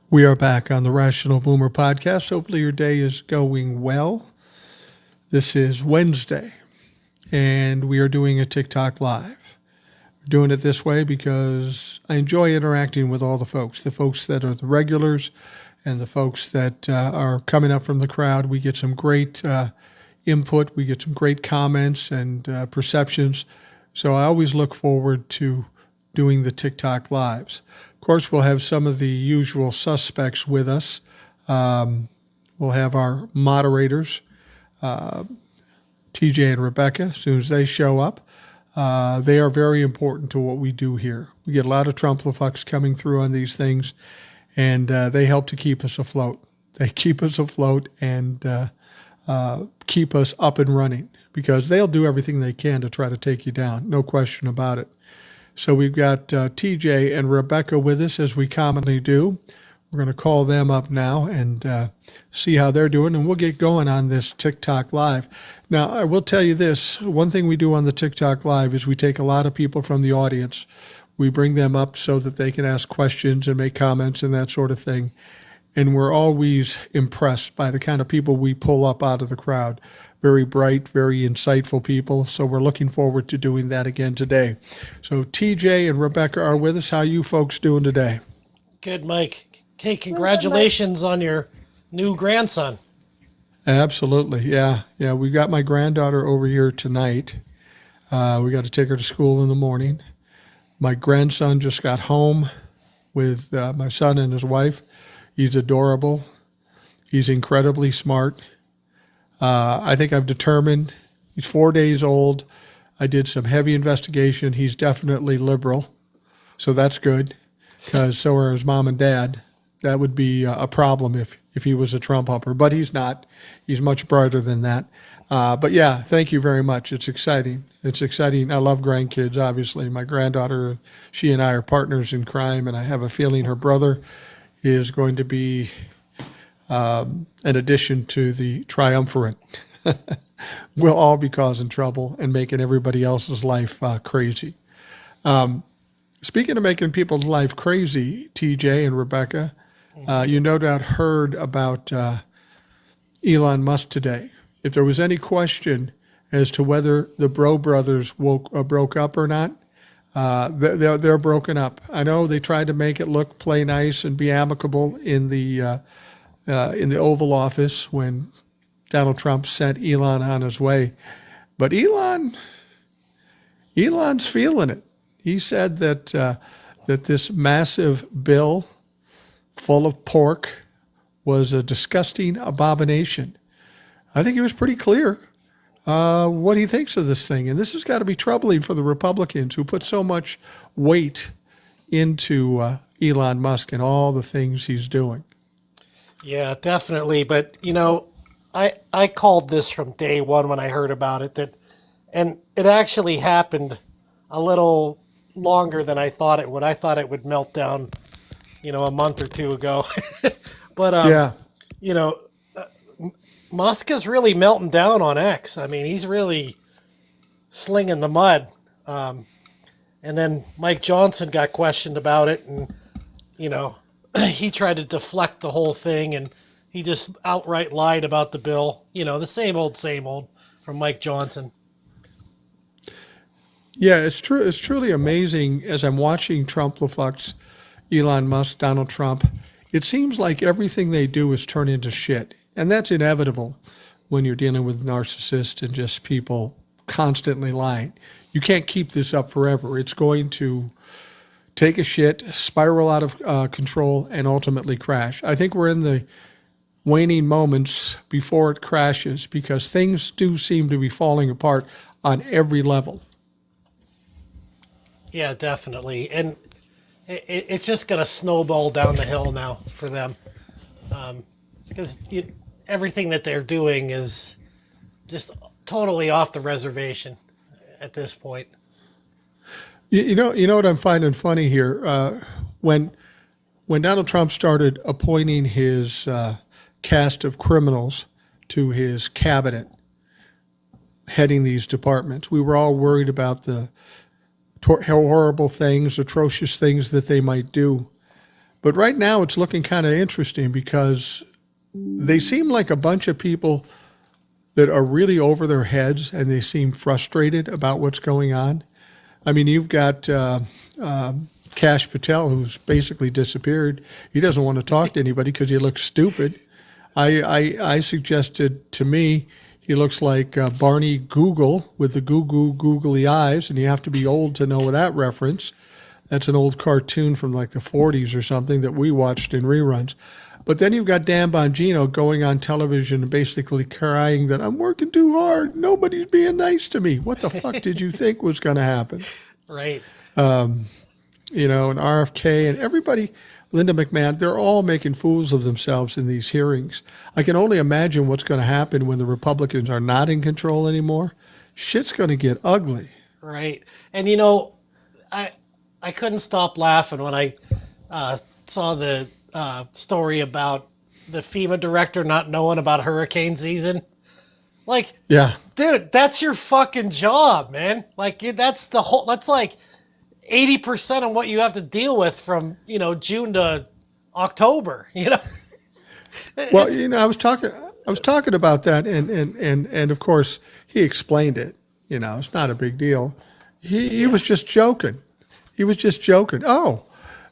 We are back on the Rational Boomer podcast. Hopefully your day is going well. This is Wednesday, and we are doing a TikTok Live. We're doing it this way because I enjoy interacting with all the folks that are the regulars and the folks that are coming up from the crowd. We get some great input. We get some great comments and perceptions. So I always look forward to doing the TikTok Lives. Of course, we'll have some of the usual suspects with us. We'll have our moderators, TJ and Rebecca, as soon as they show up. They are very important to what we do here. We get a lot of Trump-la-fucks coming through on these things, and they help to keep us afloat. They keep us afloat and keep us up and running because they'll do everything they can to try to take you down, no question about it. So we've got TJ and Rebecca with us, as we commonly do. We're going to call them up now and see how they're doing, and we'll get going on this TikTok Live. Now, I will tell you this. One thing we do on the TikTok Live is we take a lot of people from the audience. We bring them up so that they can ask questions and make comments and that sort of thing. And we're always impressed by the kind of people we pull up out of the crowd. Very bright, very insightful people. So we're looking forward to doing that again today. So TJ and Rebecca are with us. How you folks doing today? Good, Mike. Hey, congratulations on your new grandson. Absolutely. Yeah. We got my granddaughter over here tonight. We got to take her to school in the morning. My grandson just got home with my son and his wife. He's adorable. He's incredibly smart. I think I've determined he's 4 days old. I did some heavy investigation. He's definitely liberal. So that's good because so are his mom and dad. That would be a problem if he was a Trump humper, but he's not. He's much brighter than that. But yeah, thank you very much. It's exciting. It's exciting. I love grandkids, obviously. My granddaughter, she and I are partners in crime, and I have a feeling her brother is going to be an addition to the triumvirate. We'll all be causing trouble and making everybody else's life crazy. Speaking of making people's life crazy, TJ and Rebecca, you no doubt heard about Elon Musk today. If there was any question as to whether the Bro Brothers broke up or not, they're broken up. I know they tried to play nice and be amicable in the Oval Office when Donald Trump sent Elon on his way, but Elon's feeling it. He said that this massive bill full of pork was a disgusting abomination. I think he was pretty clear what he thinks of this thing. And this has got to be troubling for the Republicans who put so much weight into Elon Musk and all the things he's doing. Yeah, definitely. But, I called this from day one when I heard about it, and it actually happened a little longer than I thought it would. I thought it would melt down, a month or two ago. But, Yeah. Musk is really melting down on X. I mean, he's really slinging the mud. And then Mike Johnson got questioned about it, and, he tried to deflect the whole thing, and he just outright lied about the bill. The same old from Mike Johnson. Yeah, it's true. It's truly amazing as I'm watching Trump-la-fucks, Elon Musk, Donald Trump. It seems like everything they do is turn into shit. And that's inevitable when you're dealing with narcissists and just people constantly lying. You can't keep this up forever. It's going to take a shit, spiral out of control, and ultimately crash. I think we're in the waning moments before it crashes because things do seem to be falling apart on every level. Yeah, definitely. And it's just going to snowball down the hill now for them. Because everything that they're doing is just totally off the reservation at this point. You know what I'm finding funny here? When Donald Trump started appointing his cast of criminals to his cabinet, heading these departments, we were all worried about the horrible things, atrocious things that they might do. But right now it's looking kind of interesting because they seem like a bunch of people that are really over their heads and they seem frustrated about what's going on. I mean, you've got Kash Patel, who's basically disappeared. He doesn't want to talk to anybody because he looks stupid. I suggested, to me, he looks like Barney Google with the googly eyes, and you have to be old to know that reference. That's an old cartoon from like the 40s or something that we watched in reruns. But then you've got Dan Bongino going on television and basically crying that I'm working too hard. Nobody's being nice to me. What the fuck did you think was going to happen? Right. You know, and RFK and everybody, Linda McMahon, they're all making fools of themselves in these hearings. I can only imagine what's going to happen when the Republicans are not in control anymore. Shit's going to get ugly. Right. And, you know, I couldn't stop laughing when I saw the story about the FEMA director not knowing about hurricane season. Like, yeah, dude, that's your fucking job, man. Like, that's like 80% of what you have to deal with from, you know, June to October, you know? Well, you know, I was talking about that and of course he explained it. You know, it's not a big deal. He was just joking. He was just joking. Oh,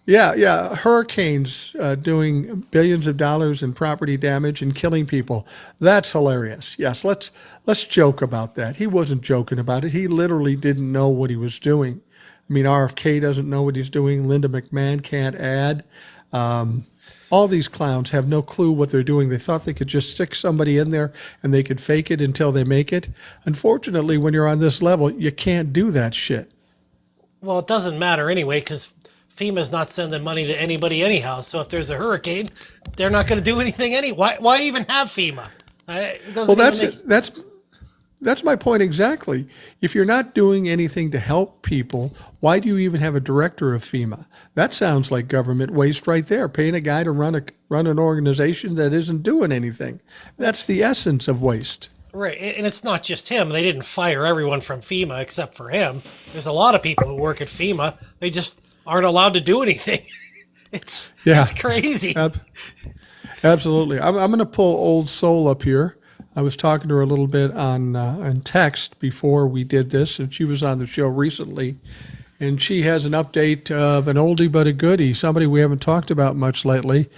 yeah. Hurricanes doing billions of dollars in property damage and killing people. That's hilarious. Yes, let's joke about that. He wasn't joking about it. He literally didn't know what he was doing. I mean, RFK doesn't know what he's doing. Linda McMahon can't add. All these clowns have no clue what they're doing. They thought they could just stick somebody in there and they could fake it until they make it. Unfortunately, when you're on this level, you can't do that shit. Well, it doesn't matter anyway, because FEMA's not sending money to anybody anyhow. So if there's a hurricane, they're not going to do anything anyway. Why even have FEMA? Well, that's my point exactly. If you're not doing anything to help people, why do you even have a director of FEMA? That sounds like government waste right there, paying a guy to run an organization that isn't doing anything. That's the essence of waste. Right, and it's not just him. They didn't fire everyone from FEMA except for him. There's a lot of people who work at FEMA. They just aren't allowed to do anything. It's crazy. Absolutely. I'm going to pull Old Soul up here. I was talking to her a little bit on text before we did this, and she was on the show recently. And she has an update of an oldie but a goodie, somebody we haven't talked about much lately.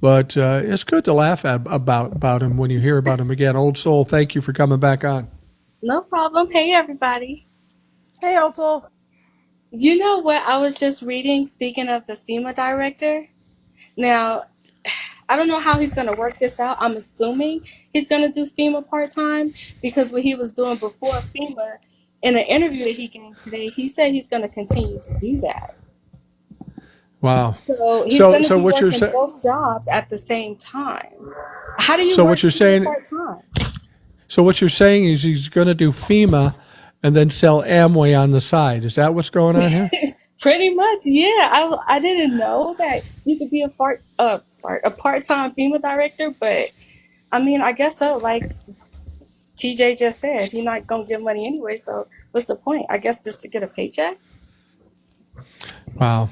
But it's good to laugh about him when you hear about him again. Old Soul, thank you for coming back on. No problem. Hey, everybody. Hey, Old Soul. You know what I was just reading, speaking of the FEMA director? Now, I don't know how he's going to work this out. I'm assuming he's going to do FEMA part-time because what he was doing before FEMA, in an interview that he gave today, he said he's going to continue to do that. Wow. So he's going to be what working both jobs at the same time. How do you so work what you're saying part-time? So what you're saying is he's going to do FEMA and then sell Amway on the side. Is that what's going on here? Pretty much, yeah. I didn't know that you could be a part-time FEMA director, but I mean, I guess so. Like TJ just said, you're not gonna get money anyway, so what's the point? I guess just to get a paycheck. Wow.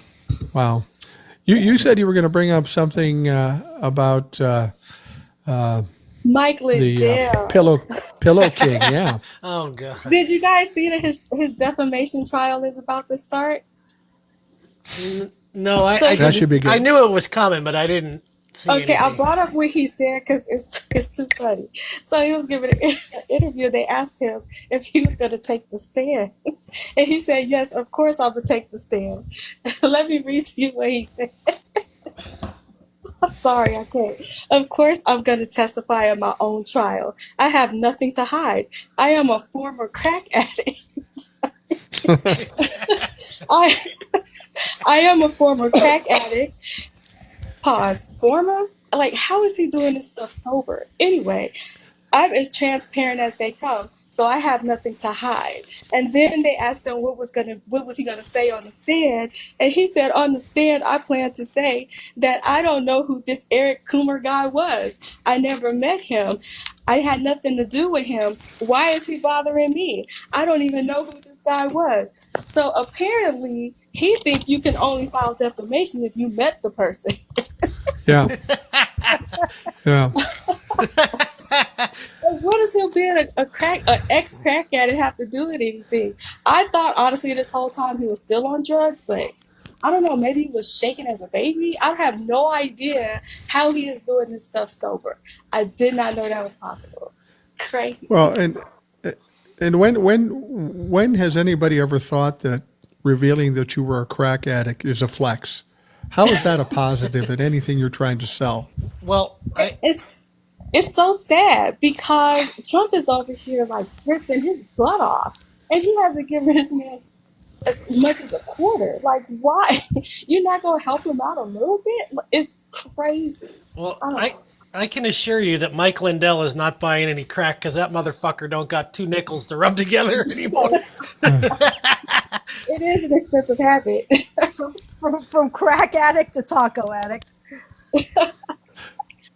You said you were going to bring up something about Mike Lindell, Pillow King. Yeah. Oh God. Did you guys see that his defamation trial is about to start? No, that should be good. I knew it was coming, but I didn't see anything. I brought up what he said because it's too funny. So he was giving an interview. They asked him if he was going to take the stand. And he said, yes, of course I would take the stand. Let me read to you what he said. I'm sorry, I can't. Of course I'm going to testify at my own trial. I have nothing to hide. I am a former crack addict. I am a former crack addict. Pause. Former? Like, how is he doing this stuff sober? Anyway, I'm as transparent as they come, so I have nothing to hide. And then they asked him what was he gonna say on the stand, and he said, on the stand, I plan to say that I don't know who this Eric Coomer guy was. I never met him. I had nothing to do with him. Why is he bothering me? I don't even know who this guy was. So apparently, he thinks you can only file defamation if you met the person. Yeah. Yeah. What does him being an ex-crack addict have to do with anything? I thought honestly this whole time he was still on drugs, but I don't know. Maybe he was shaking as a baby. I have no idea how he is doing this stuff sober. I did not know that was possible. Crazy. Well, and when has anybody ever thought that revealing that you were a crack addict is a flex? How is that a positive in anything you're trying to sell? Well, It's so sad because Trump is over here like ripping his butt off, and he hasn't given this man as much as a quarter. Like, why? You're not gonna help him out a little bit? It's crazy. well, I don't know. I can assure you that Mike Lindell is not buying any crack because that motherfucker don't got 2 nickels to rub together anymore. It is an expensive habit. From crack addict to taco addict.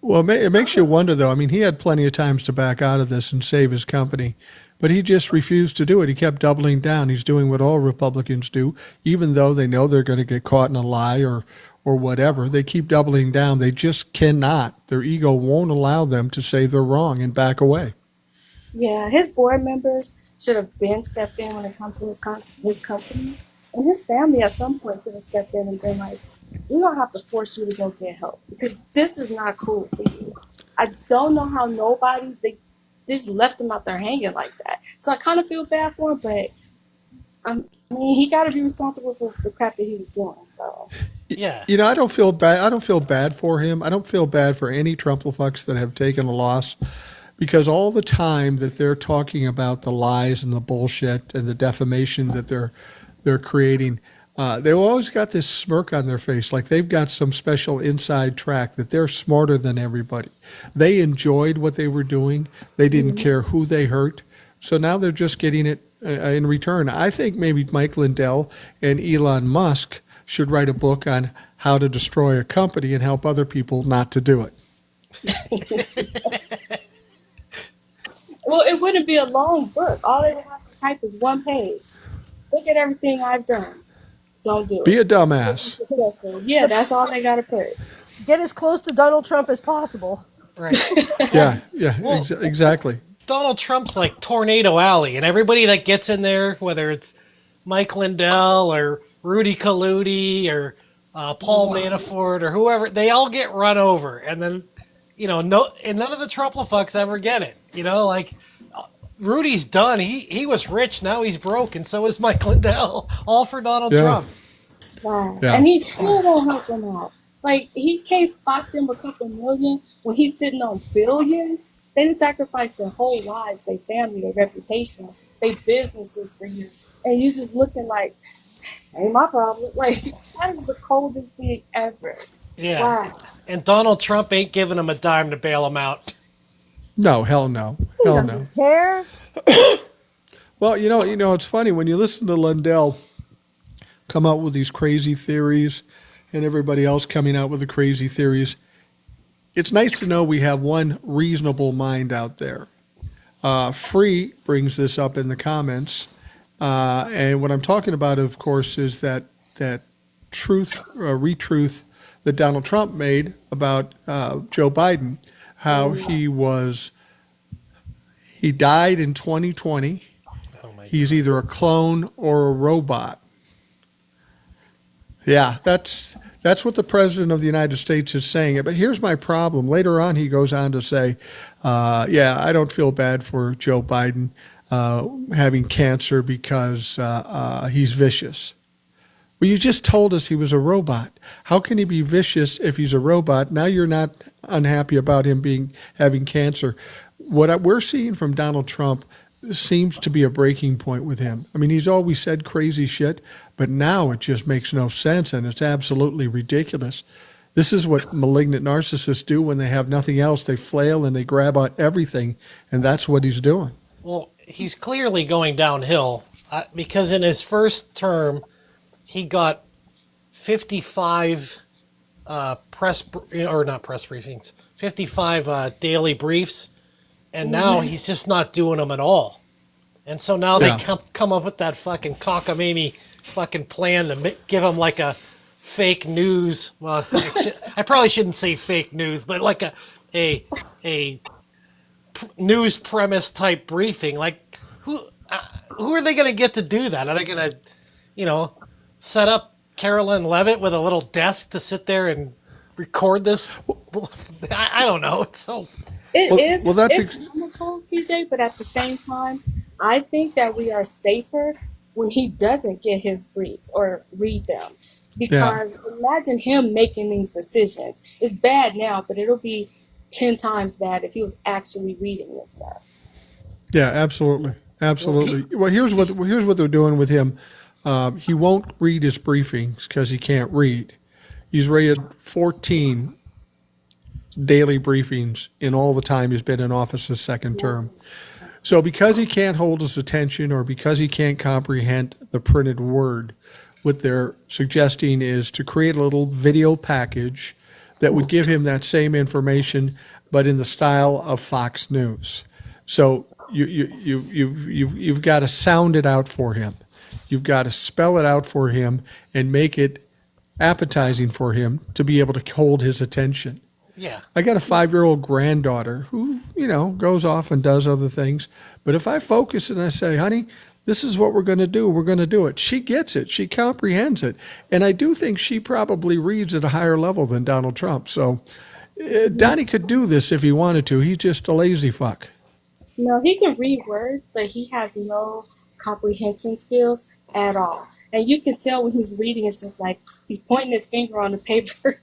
Well, it makes you wonder, though. I mean, he had plenty of times to back out of this and save his company, but he just refused to do it. He kept doubling down. He's doing what all Republicans do, even though they know they're going to get caught in a lie or whatever. They keep doubling down. They just cannot. Their ego won't allow them to say they're wrong and back away. Yeah, his board members should have been stepped in when it comes to his company, and his family at some point could have stepped in and been like, we don't have to force you to go get help because this is not cool for you. I don't know how they just left him out there hanging like that. So I kind of feel bad for him, but I mean, he got to be responsible for the crap that he was doing. So Yeah. You know, I don't feel bad. I don't feel bad for him. I don't feel bad for any Trumplafucks that have taken a loss, because all the time that they're talking about the lies and the bullshit and the defamation that they're creating, they've always got this smirk on their face, like they've got some special inside track, that they're smarter than everybody. They enjoyed what they were doing. They didn't care who they hurt. So now they're just getting it in return. I think maybe Mike Lindell and Elon Musk should write a book on how to destroy a company and help other people not to do it. well, it wouldn't be a long book. All they would have to type is one page. Look at everything I've done. Don't do Be it. a dumbass. Yeah, that's all they got to put. Get as close to Donald Trump as possible. Right. Yeah, Well, exactly. Donald Trump's like Tornado Alley, and everybody that gets in there, whether it's Mike Lindell or Rudy Kaludi or Paul Manafort or whoever, they all get run over, and then and none of the Trumplafucks ever get it. Like Rudy's done. He was rich, now he's broke, and so is Mike Lindell. All for Donald Trump. Wow. Yeah. And he still won't help them out. Like, he can't spot them a couple million when he's sitting on billions. They didn't sacrifice their whole lives, their family, their reputation, their businesses for you. And you just looking like, ain't my problem. Like, that is the coldest thing ever. Yeah. Wow. And Donald Trump ain't giving him a dime to bail him out. No, hell no. He Hell no. doesn't care. Well, it's funny when you listen to Lindell come out with these crazy theories and everybody else coming out with the crazy theories. It's nice to know we have one reasonable mind out there. Free brings this up in the comments. And what I'm talking about, of course, is that retruth that Donald Trump made about Joe Biden, how he died in 2020. Oh my He's either a clone or a robot. Yeah, that's what the president of the United States is saying. But here's my problem. Later on, he goes on to say, I don't feel bad for Joe Biden having cancer because he's vicious. Well, you just told us he was a robot. How can he be vicious if he's a robot? Now you're not unhappy about him having cancer. What we're seeing from Donald Trump seems to be a breaking point with him. I mean, he's always said crazy shit, but now it just makes no sense, and it's absolutely ridiculous. This is what malignant narcissists do when they have nothing else. They flail and they grab at everything, and that's what he's doing. Well, he's clearly going downhill because in his first term, he got 55 not press briefings, 55 daily briefs, and now he's just not doing them at all. And so now Yeah. they come up with that fucking cockamamie fucking plan to give him like a fake news. Well, I probably shouldn't say fake news, but like a news premise type briefing. Like who are they going to get to do that? Are they going to, set up Carolyn Levitt with a little desk to sit there and record this? I don't know. It's so. It's comical, TJ, but at the same time, I think that we are safer when he doesn't get his briefs or read them. Because imagine him making these decisions. It's bad now, but it'll be 10 times bad if he was actually reading this stuff. Yeah, absolutely. Well, here's what they're doing with him. He won't read his briefings because he can't read. He's read 14 daily briefings in all the time he's been in office his second term. So because he can't hold his attention or because he can't comprehend the printed word, what they're suggesting is to create a little video package that would give him that same information, but in the style of Fox News. So you've got to sound it out for him. You've got to spell it out for him and make it appetizing for him to be able to hold his attention. Yeah. I got a 5-year-old granddaughter who, goes off and does other things. But if I focus and I say, honey, this is what we're going to do, we're going to do it. She gets it. She comprehends it. And I do think she probably reads at a higher level than Donald Trump. So Donnie could do this if he wanted to. He's just a lazy fuck. No, he can read words, but he has no comprehension skills at all. And you can tell when he's reading, it's just like he's pointing his finger on the paper.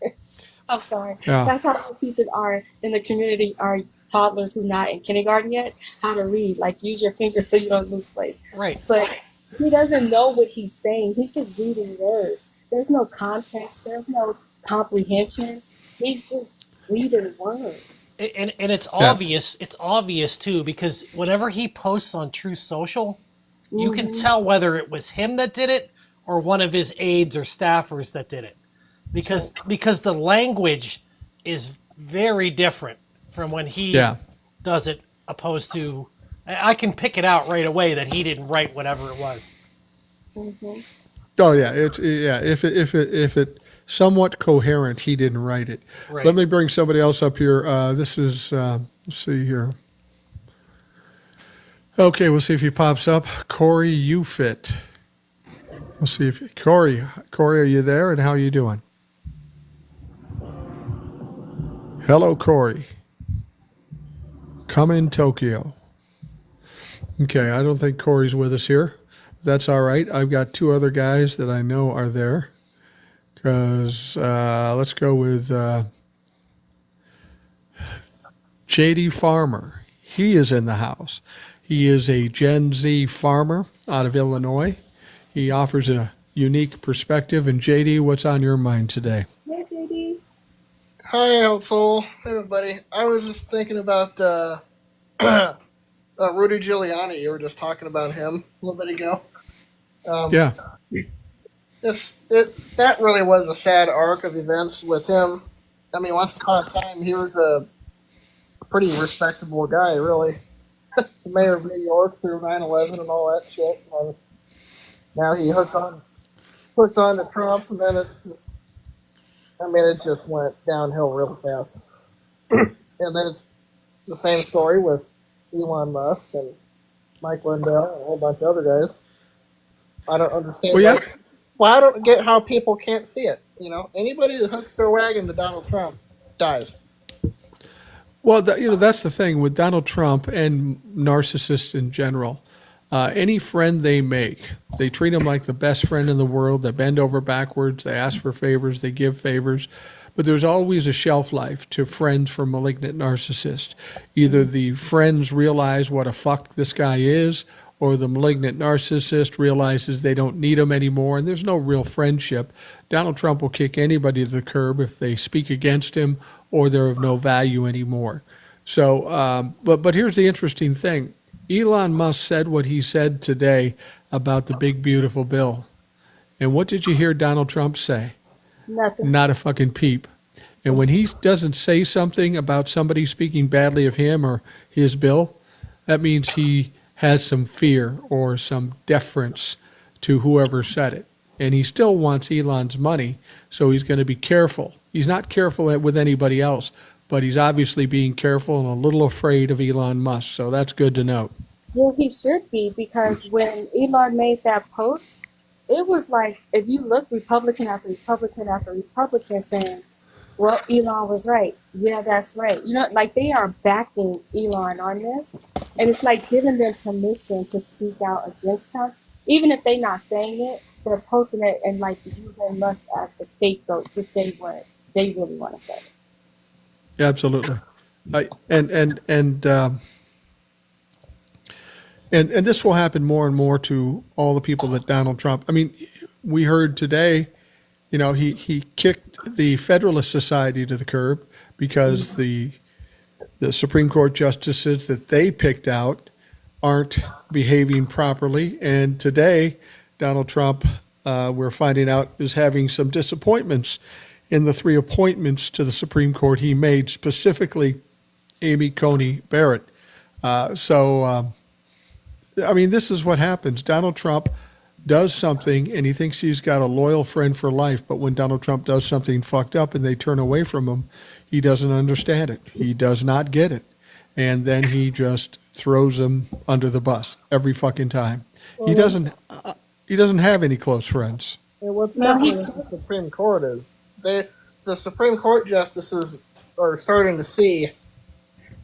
I'm sorry. Yeah. That's how we teach our in the community, our toddlers who not in kindergarten yet, how to read. Like use your fingers so you don't lose place. Right. But he doesn't know what he's saying. He's just reading words. There's no context. There's no comprehension. He's just reading words. And it's obvious. It's obvious too because whenever he posts on True Social, you can tell whether it was him that did it or one of his aides or staffers that did it, because the language is very different from when he does it, opposed to I can pick it out right away that he didn't write whatever it was. Mm-hmm. Oh yeah, if it somewhat coherent, he didn't write it. Right. Let me bring somebody else up here. This is let's see here. Okay, we'll see if he pops up. Corey Ufit. We'll see if Corey, are you there? And how are you doing? Hello, Corey. Come in Tokyo. Okay, I don't think Corey's with us here. That's all right. I've got two other guys that I know are there. Because let's go with JD Farmer. He is in the house. He is a Gen Z farmer out of Illinois. He offers a unique perspective. And JD, what's on your mind today? Hey, JD. Hi, Old Soul, everybody. I was just thinking about Rudy Giuliani. You were just talking about him a little bit ago. Yeah. That really was a sad arc of events with him. I mean, once upon a time, he was a pretty respectable guy, really. The mayor of New York through 9/11 and all that shit. And now he hooked on to Trump, and then it just went downhill real fast. And then it's the same story with Elon Musk and Mike Lindell and a whole bunch of other guys. I don't understand. Well, I don't get how people can't see it. Anybody that hooks their wagon to Donald Trump dies. Well, that's the thing with Donald Trump and narcissists in general. Any friend they make, they treat them like the best friend in the world. They bend over backwards. They ask for favors. They give favors. But there's always a shelf life to friends from malignant narcissists. Either the friends realize what a fuck this guy is, or the malignant narcissist realizes they don't need him anymore, and there's no real friendship. Donald Trump will kick anybody to the curb if they speak against him or they're of no value anymore. So, but here's the interesting thing. Elon Musk said what he said today about the big, beautiful bill. And what did you hear Donald Trump say? Nothing. Not a fucking peep. And when he doesn't say something about somebody speaking badly of him or his bill, that means he has some fear or some deference to whoever said it. And he still wants Elon's money, so he's going to be careful. He's not careful with anybody else, but he's obviously being careful and a little afraid of Elon Musk, so that's good to note. Well, he should be, because when Elon made that post, it was like, if you look, Republican after Republican after Republican saying, well, Elon was right. Yeah, that's right. You know, like they are backing Elon on this. And it's like giving them permission to speak out against him. Even if they're not saying it, they're posting it and like using Musk as a scapegoat to say what they really want to say. Absolutely. And this will happen more and more to all the people that Donald Trump, I mean, we heard today, you know, he kicked the Federalist Society to the curb because the Supreme Court justices that they picked out aren't behaving properly. And today, Donald Trump, we're finding out, is having some disappointments in the 3 appointments to the Supreme Court he made, specifically Amy Coney Barrett. I mean, this is what happens. Donald Trump does something and he thinks he's got a loyal friend for life, but when Donald Trump does something fucked up and they turn away from him, he doesn't understand it. He does not get it. And then he just throws them under the bus every fucking time. He doesn't have any close friends. And what's happening with the Supreme Court is the Supreme Court justices are starting to see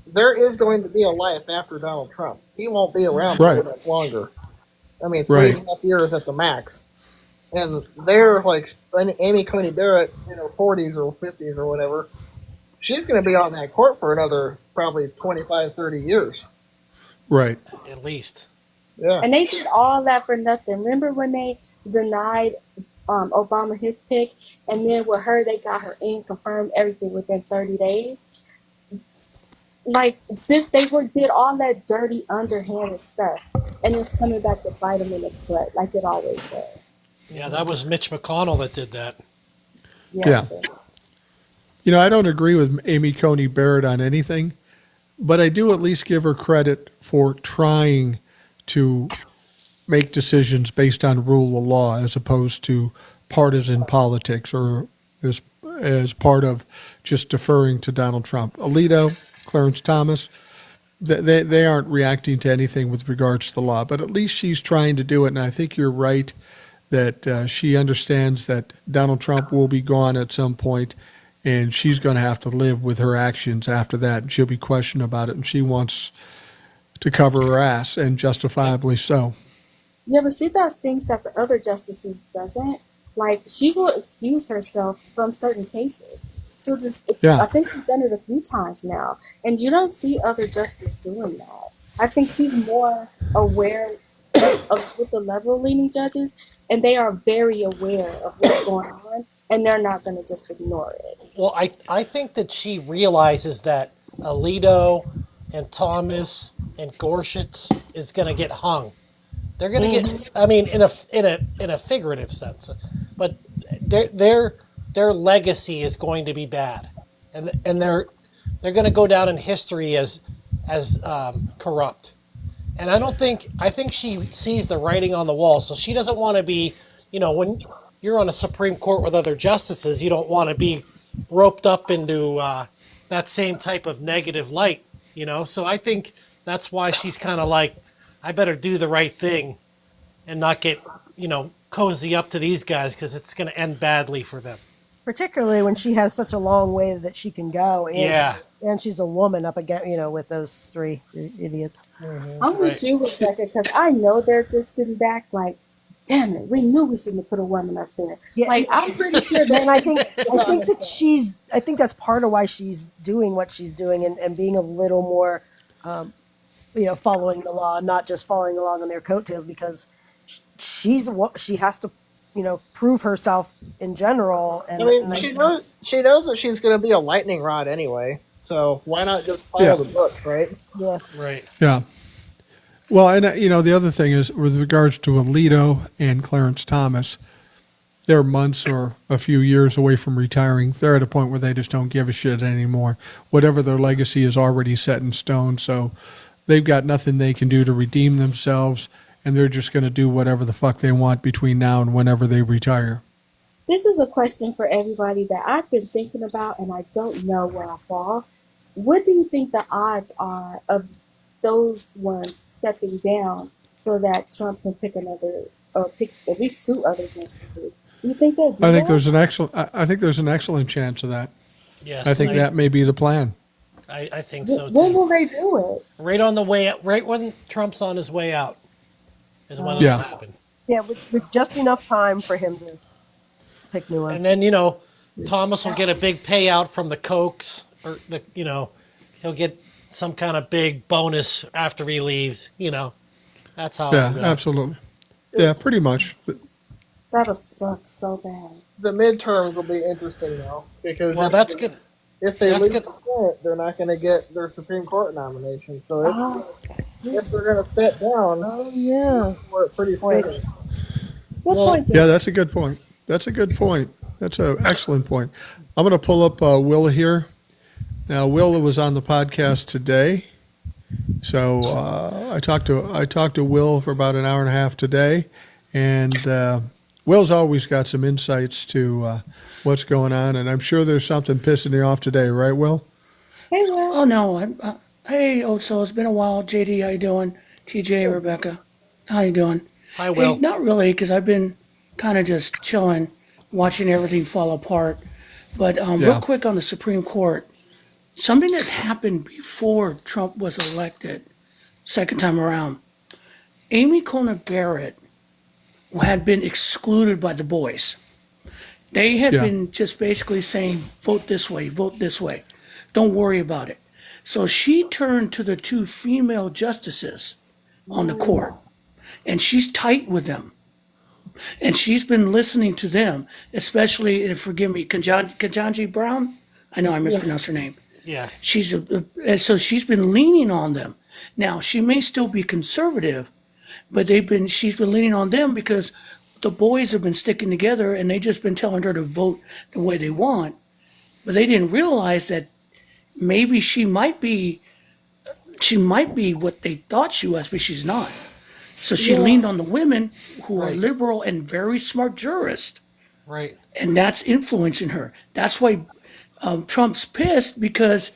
there is going to be a life after Donald Trump. He won't be around for much longer. I mean, 3.5 years at the max. And they're like, Amy Coney Barrett in her 40s or 50s or whatever, she's going to be on that court for another probably 25, 30 years. Right. At least. Yeah. And they did all that for nothing. Remember when they denied Obama his pick, and then with her, they got her in, confirmed everything within 30 days? Like this, they did all that dirty, underhanded stuff, and it's coming back to bite them in the butt, like it always does. Yeah, that was Mitch McConnell that did that. Yeah. You know, I don't agree with Amy Coney Barrett on anything, but I do at least give her credit for trying to make decisions based on rule of law as opposed to partisan politics or as part of just deferring to Donald Trump. Alito, Clarence Thomas, they aren't reacting to anything with regards to the law, but at least she's trying to do it. And I think you're right that she understands that Donald Trump will be gone at some point, and she's going to have to live with her actions after that. And she'll be questioned about it, and she wants to cover her ass, and justifiably so. Yeah, but she does things that the other justices doesn't. Like, she will excuse herself from certain cases. She'll just, I think she's done it a few times now. And you don't see other justices doing that. I think she's more aware of with the level-leaning judges, and they are very aware of what's going on, and they're not going to just ignore it. Well, I think that she realizes that Alito and Thomas and Gorsuch is going to get hung. They're going to get, I mean, in a figurative sense, but their legacy is going to be bad, and they're going to go down in history as corrupt. And I think she sees the writing on the wall, so she doesn't want to be, you know, when you're on a Supreme Court with other justices, you don't want to be roped up into that same type of negative light, you know. So I think that's why she's kind of like, I better do the right thing and not get, you know, cozy up to these guys because it's going to end badly for them. Particularly when she has such a long way that she can go. And she's a woman up again, you know, with those 3 idiots. I'm with you, Rebecca, because I know they're just sitting back like, damn it, we knew we shouldn't have put a woman up there. Yeah. Like, I'm pretty sure that. And I think that's part of why she's doing what she's doing and being a little more, you know, following the law, not just following along on their coattails, because she has to, you know, prove herself in general. And, I mean, she knows that she's going to be a lightning rod anyway. So why not just follow the book, right? Yeah. Right. Yeah. Well, and you know, the other thing is with regards to Alito and Clarence Thomas, they're months or a few years away from retiring. They're at a point where they just don't give a shit anymore. Whatever their legacy is already set in stone. So they've got nothing they can do to redeem themselves, and they're just going to do whatever the fuck they want between now and whenever they retire. This is a question for everybody that I've been thinking about, and I don't know where I fall. What do you think the odds are of those ones stepping down so that Trump can pick another, or pick at least two other justices? Do you think they'll do I think that? there's an excellent. I think there's an excellent chance of that. Yes, I think that may be the plan. I think so When too. will they do it? Right on the way, right when Trump's on his way out, is when Yeah. it'll happen. Yeah, with just enough time for him to pick new ones. And then Thomas will get a big payout from the Cokes, or he'll get some kind of big bonus after he leaves. That's how. Yeah, it'll go. absolutely. Yeah, pretty much. That'll suck so bad. The midterms will be interesting though, because Well, that's good. if they That's lose good. the Senate, they're not going to get their Supreme Court nomination. So Oh, if they're going to step down, Oh yeah. we're pretty fitting. good Well, point, Yeah, Jeff. that's a good point. That's a good point. That's an excellent point. I'm going to pull up Will here. Now, Will was on the podcast today, so I talked to Will for about an hour and a half today, and Will's always got some insights to what's going on, and I'm sure there's something pissing you off today, right, Will? Hey, Will. Oh no, hey, so it's been a while. JD, how you doing? TJ, Rebecca, how you doing? Hi, Will. Hey, not really, because I've been kind of just chilling, watching everything fall apart. But Yeah. real quick on the Supreme Court, something that happened before Trump was elected, second time around. Amy Coney Barrett had been excluded by the boys. They had Yeah. been just basically saying, vote this way, don't worry about it. So she turned to the two female justices on the court, and she's tight with them. And she's been listening to them, especially, and forgive me, Ketanji Brown? I know I mispronounced her name. Yeah. So she's been leaning on them. Now, she may still be conservative, but she's been leaning on them because the boys have been sticking together and they just been telling her to vote the way they want. But they didn't realize that maybe she might be what they thought she was, but she's not. So she leaned on the women who are Right. liberal and very smart jurists, Right. and that's influencing her. That's why Trump's pissed, because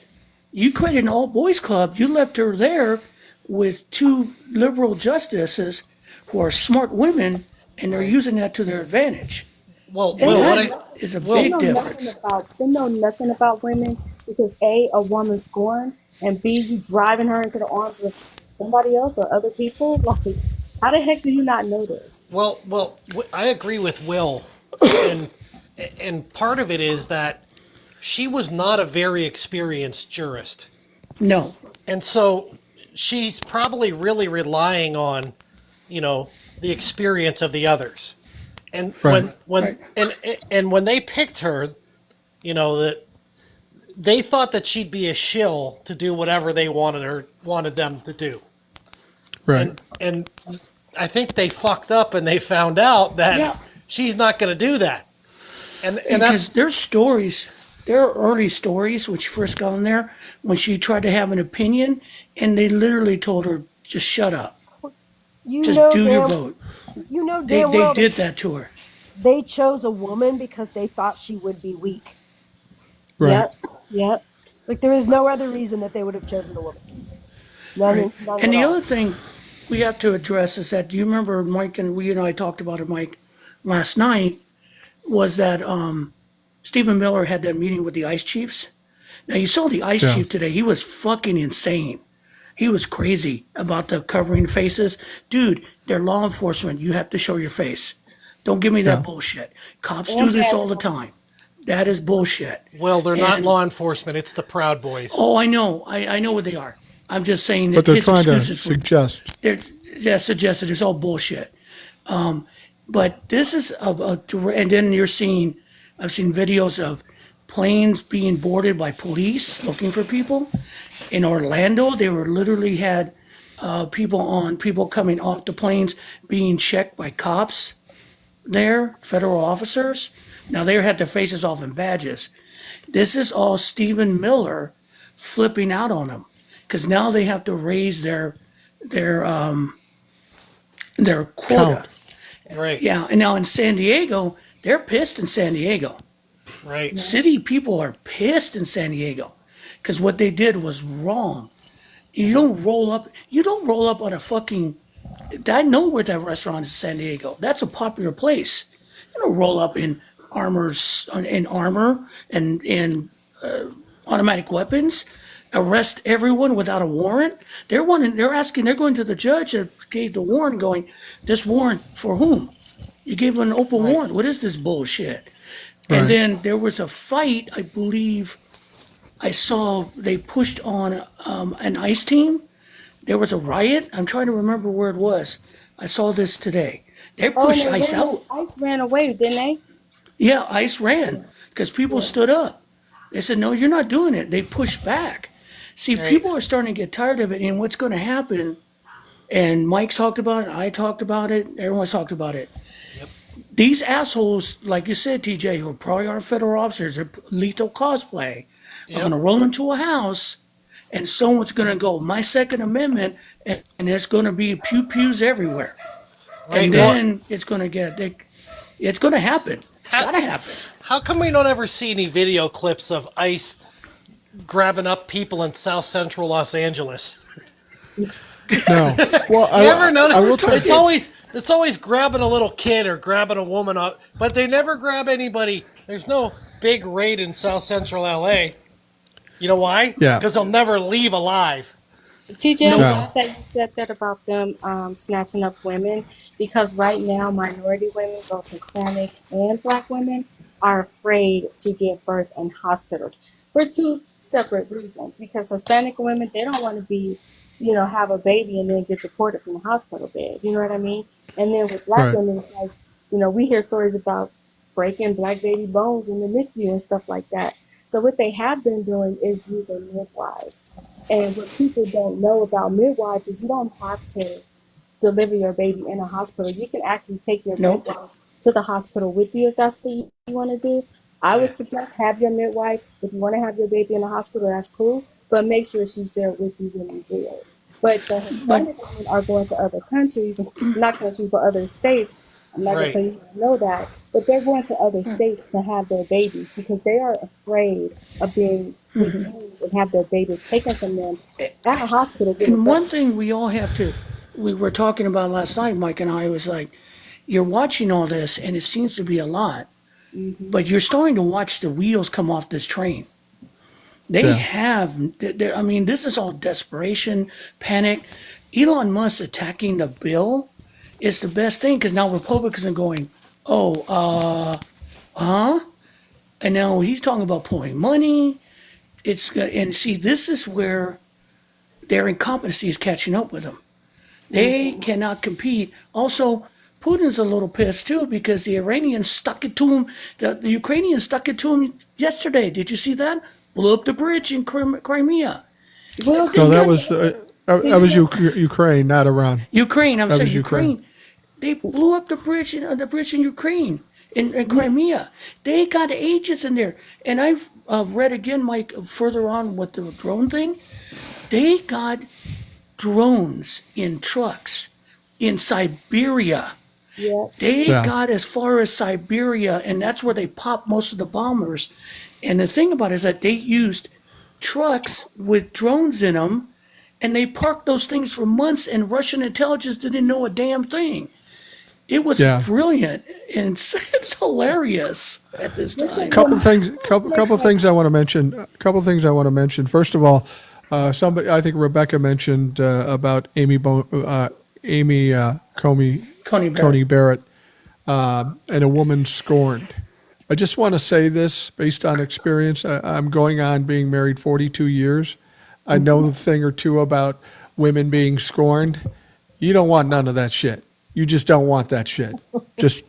you created an all boys club. You left her there with two liberal justices who are smart women, and they're using that to their advantage. Well, And Will, that is a Will- big They know nothing difference. they know nothing about women because a woman scorned, and B, you driving her into the arms of somebody else or other people. Like, how the heck do you not know this? I agree with Will, and part of it is that she was not a very experienced jurist, No, and so she's probably really relying on, the experience of the others. And Right. when and when they picked her, that they thought that she'd be a shill to do whatever they wanted them to do. Right. And I think they fucked up and they found out that Yeah. she's not going to do that. And because that's there's stories, there are early stories when she first got in there, when she tried to have an opinion, and they literally told her, just shut up, You just know do your damn, vote. You know They damn well did that to her. they chose a woman because they thought she would be weak. Right. Yep. Yep. Like there is no other reason that they would have chosen a woman. None, Right. none And at the all. other thing we have to address is that, do you remember, Mike, and we and I talked about it, Mike, last night, was that Stephen Miller had that meeting with the ICE chiefs. Now, you saw the ICE Yeah. chief today. He was fucking insane. He was crazy about the covering faces. Dude, they're law enforcement. You have to show your face. Don't give me that Yeah. bullshit. Cops do this all the time. That is bullshit. well, they're not And- law enforcement. It's the Proud Boys. Oh, I know. I know what they are. I'm just saying that But they're his trying to excuses were suggest. they're suggested it's all bullshit. But this is and then I've seen videos of planes being boarded by police looking for people. In Orlando, they were literally had people coming off the planes being checked by cops. there, federal officers. Now they had their faces off in badges. This is all Stephen Miller flipping out on them because now they have to raise their quota. Count. Right. Yeah, and now in San Diego, they're pissed in San Diego. Right. City people are pissed in San Diego because what they did was wrong. You don't roll up. You don't roll up on a fucking. I know where that restaurant is in San Diego. That's a popular place. You don't roll up in armor and automatic weapons. Arrest everyone without a warrant. They're wanting. They're asking. They're going to the judge that gave the warrant. Going, this warrant for whom? You gave them an open warrant. What is this bullshit? And Right. then there was a fight. I believe I saw they pushed on an ICE team. There was a riot. I'm trying to remember where it was. I saw this today. They Oh, pushed and ICE out. ICE ran away, didn't they? Yeah, ICE ran because people stood up. They said, no, you're not doing it. They pushed back. See, Right. people are starting to get tired of it. And what's going to happen, and Mike's talked about it, I talked about it, everyone's talked about it. These assholes, like you said, TJ, who probably are federal officers, are lethal cosplay, are going to roll into a house and someone's going to go, my Second Amendment, and there's going to be pew-pews everywhere. Right. And then it's going to it's going to happen. It's got to happen. How come we don't ever see any video clips of ICE grabbing up people in South Central Los Angeles? No. Well, You ever notice? I will tell It's always grabbing a little kid or grabbing a woman up, but they never grab anybody. There's no big raid in South Central LA. You know why? Yeah. Because they'll never leave alive. TJ, I'm No. glad that you said that about them snatching up women, because right now minority women, both Hispanic and Black women, are afraid to give birth in hospitals for two separate reasons. Because Hispanic women, they don't want to be, have a baby and then get deported from the hospital bed. You know what I mean? And then with Black Right. women, it's like, we hear stories about breaking Black baby bones in the NICU and stuff like that. So what they have been doing is using midwives. And what people don't know about midwives is you don't have to deliver your baby in a hospital. You can actually take your Nope. midwife to the hospital with you if that's what you want to do. I would suggest have your midwife. If you want to have your baby in the hospital, that's cool. But make sure she's there with you when you do it. But the Hispanic women are going to other countries, not countries, but other states. I'm not going to Right. tell you how to know that, but they're going to other states to have their babies because they are afraid of being detained and have their babies taken from them at a hospital. And one thing we all have to, we were talking about last night, Mike and I, was like, you're watching all this and it seems to be a lot, but you're starting to watch the wheels come off this train. They I mean, this is all desperation, panic. Elon Musk attacking the bill is the best thing because now Republicans are going, and now he's talking about pulling money. And see, this is where their incompetency is catching up with them. They cannot compete. Also, Putin's a little pissed too because the Iranians stuck it to him. The Ukrainians stuck it to him yesterday. Did you see that? Blew up the bridge in Crimea. Well, No, that was Ukraine, not Iran. Ukraine. I'm That saying was Ukraine. They blew up the bridge in Ukraine, in Crimea. They got agents in there, and I've read again, Mike, further on with the drone thing. They got drones in trucks in Siberia. yeah. They Yeah. got as far as Siberia, and that's where they popped most of the bombers. And the thing about it is that they used trucks with drones in them, and they parked those things for months, and Russian intelligence didn't know a damn thing. It was Yeah. brilliant, and it's hilarious at this time. Couple things I want to mention. First of all, somebody, I think Rebecca mentioned about Amy Coney Barrett and a woman scorned. I just want to say this based on experience. I'm going on being married 42 years. I know a thing or two about women being scorned. You don't want none of that shit. You just don't want that shit. Just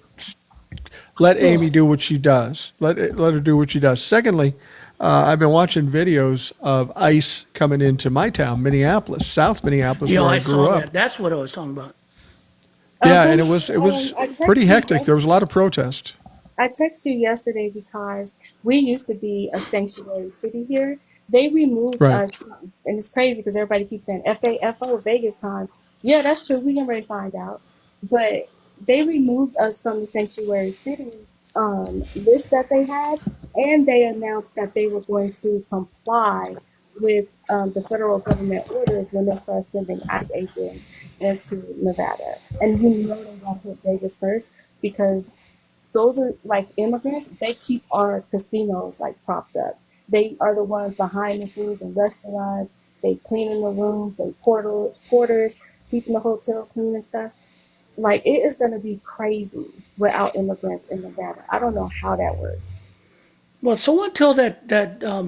let Amy do what she does. Let her do what she does. Secondly, I've been watching videos of ICE coming into my town, Minneapolis, South Minneapolis, where I grew saw up. that. That's what I was talking about. Yeah, and Uh-huh. it was I pretty texted you hectic. There was a lot of protest. I texted you yesterday because we used to be a sanctuary city here. They removed Right. us, and it's crazy because everybody keeps saying FAFO Vegas time. Yeah, that's true. We can ready to find out, but they removed us from the sanctuary city list that they had, and they announced that they were going to comply with the federal government orders when they start sending ICE agents into Nevada. And you know they're going to put Vegas first because those are like immigrants. They keep our casinos like propped up. They are the ones behind the scenes in restaurants. They cleaning the rooms. They porters keeping the hotel clean and stuff. Like it is going to be crazy without immigrants in Nevada. I don't know how that works. Well, someone tell that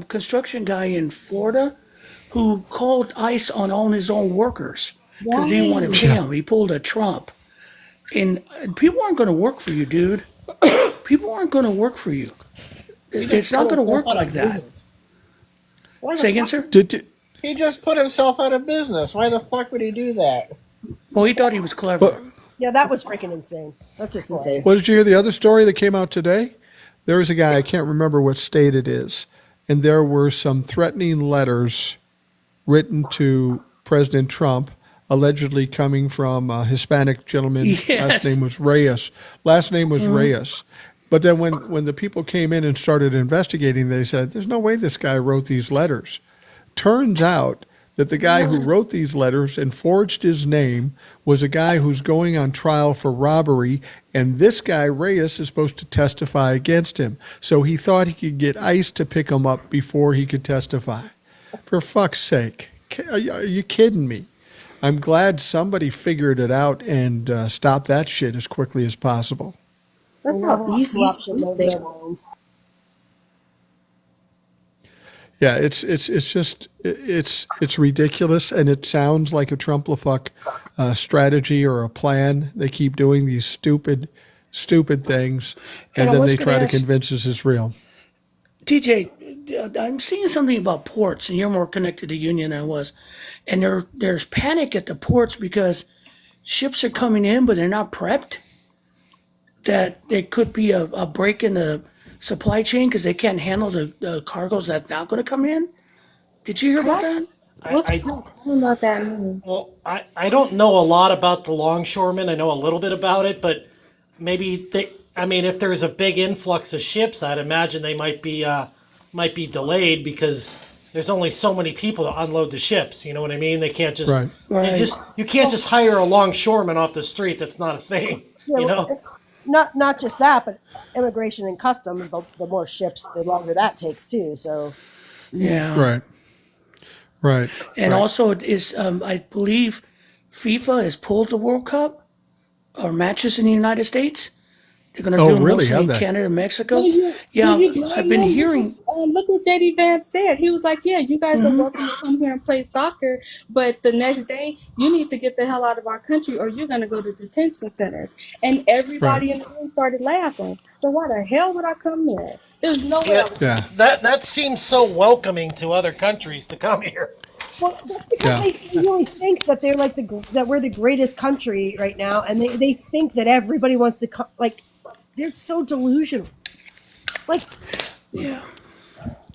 construction guy in Florida who called ICE on all his own workers because they didn't want to Right. pay Yeah. him. He pulled a Trump, and people aren't going to work for you, dude. People aren't going to work for you. He It's just not put going to himself work out like of that. business. Why the Say again, fuck? sir? Did He just put himself out of business. Why the fuck would he do that? Well, he thought he was clever. what, Yeah, that was freaking insane. That's just insane. what did you hear? The other story that came out today. There was a guy, I can't remember what state it is, and there were some threatening letters written to President Trump, allegedly coming from a Hispanic gentleman. Last Yes. name was Reyes. Last name was Reyes. But then when the people came in and started investigating, they said, there's no way this guy wrote these letters. Turns out that the guy who wrote these letters and forged his name was a guy who's going on trial for robbery, and this guy, Reyes, is supposed to testify against him. So he thought he could get ICE to pick him up before he could testify. For fuck's sake. Are you kidding me? I'm glad somebody figured it out and stopped that shit as quickly as possible. Look The how level of easy corruption those they red are. lines. Yeah, it's ridiculous, and it sounds like a Trump-la-fuck strategy or a plan. They keep doing these stupid things, And and I then was they going try to to ask convince us it's real. TJ, I'm seeing something about ports, and you're more connected to Union than I was. And there's panic at the ports because ships are coming in, but they're not prepped. That there could be a break in the supply chain because they can't handle the cargoes that's now going to come in. Did you hear about What? that? What's I I don't know what that means. well, I don't know a lot about the longshoremen. I know a little bit about it, but maybe they. I mean, if there's a big influx of ships, I'd imagine they might be delayed because there's only so many people to unload the ships. You know what I mean? They can't just Right. Right. you can't just hire a longshoreman off the street. That's not a thing. Yeah, You well, know? not just that, but immigration and customs. The more ships, the longer that takes too. So Yeah. Right. Right. And Right. also, it is I believe FIFA has pulled the World Cup or matches in the United States. They're going to Oh, do them really? mostly Have in they? Canada and Do Mexico. you do Yeah, you I've blame been him? hearing. Look what JD Vance said. He was like, "Yeah, you guys are welcome to come here and play soccer, but the next day you need to get the hell out of our country, or you're gonna go to detention centers." And Right. everybody in the room started laughing. So why the hell would I come there? There's no way Yeah, I would. Yeah. that seems so welcoming to other countries to come here. well, that's because Yeah. they really think that they're like that we're the greatest country right now, and they think that everybody wants to come. Like they're so delusional. Like Yeah.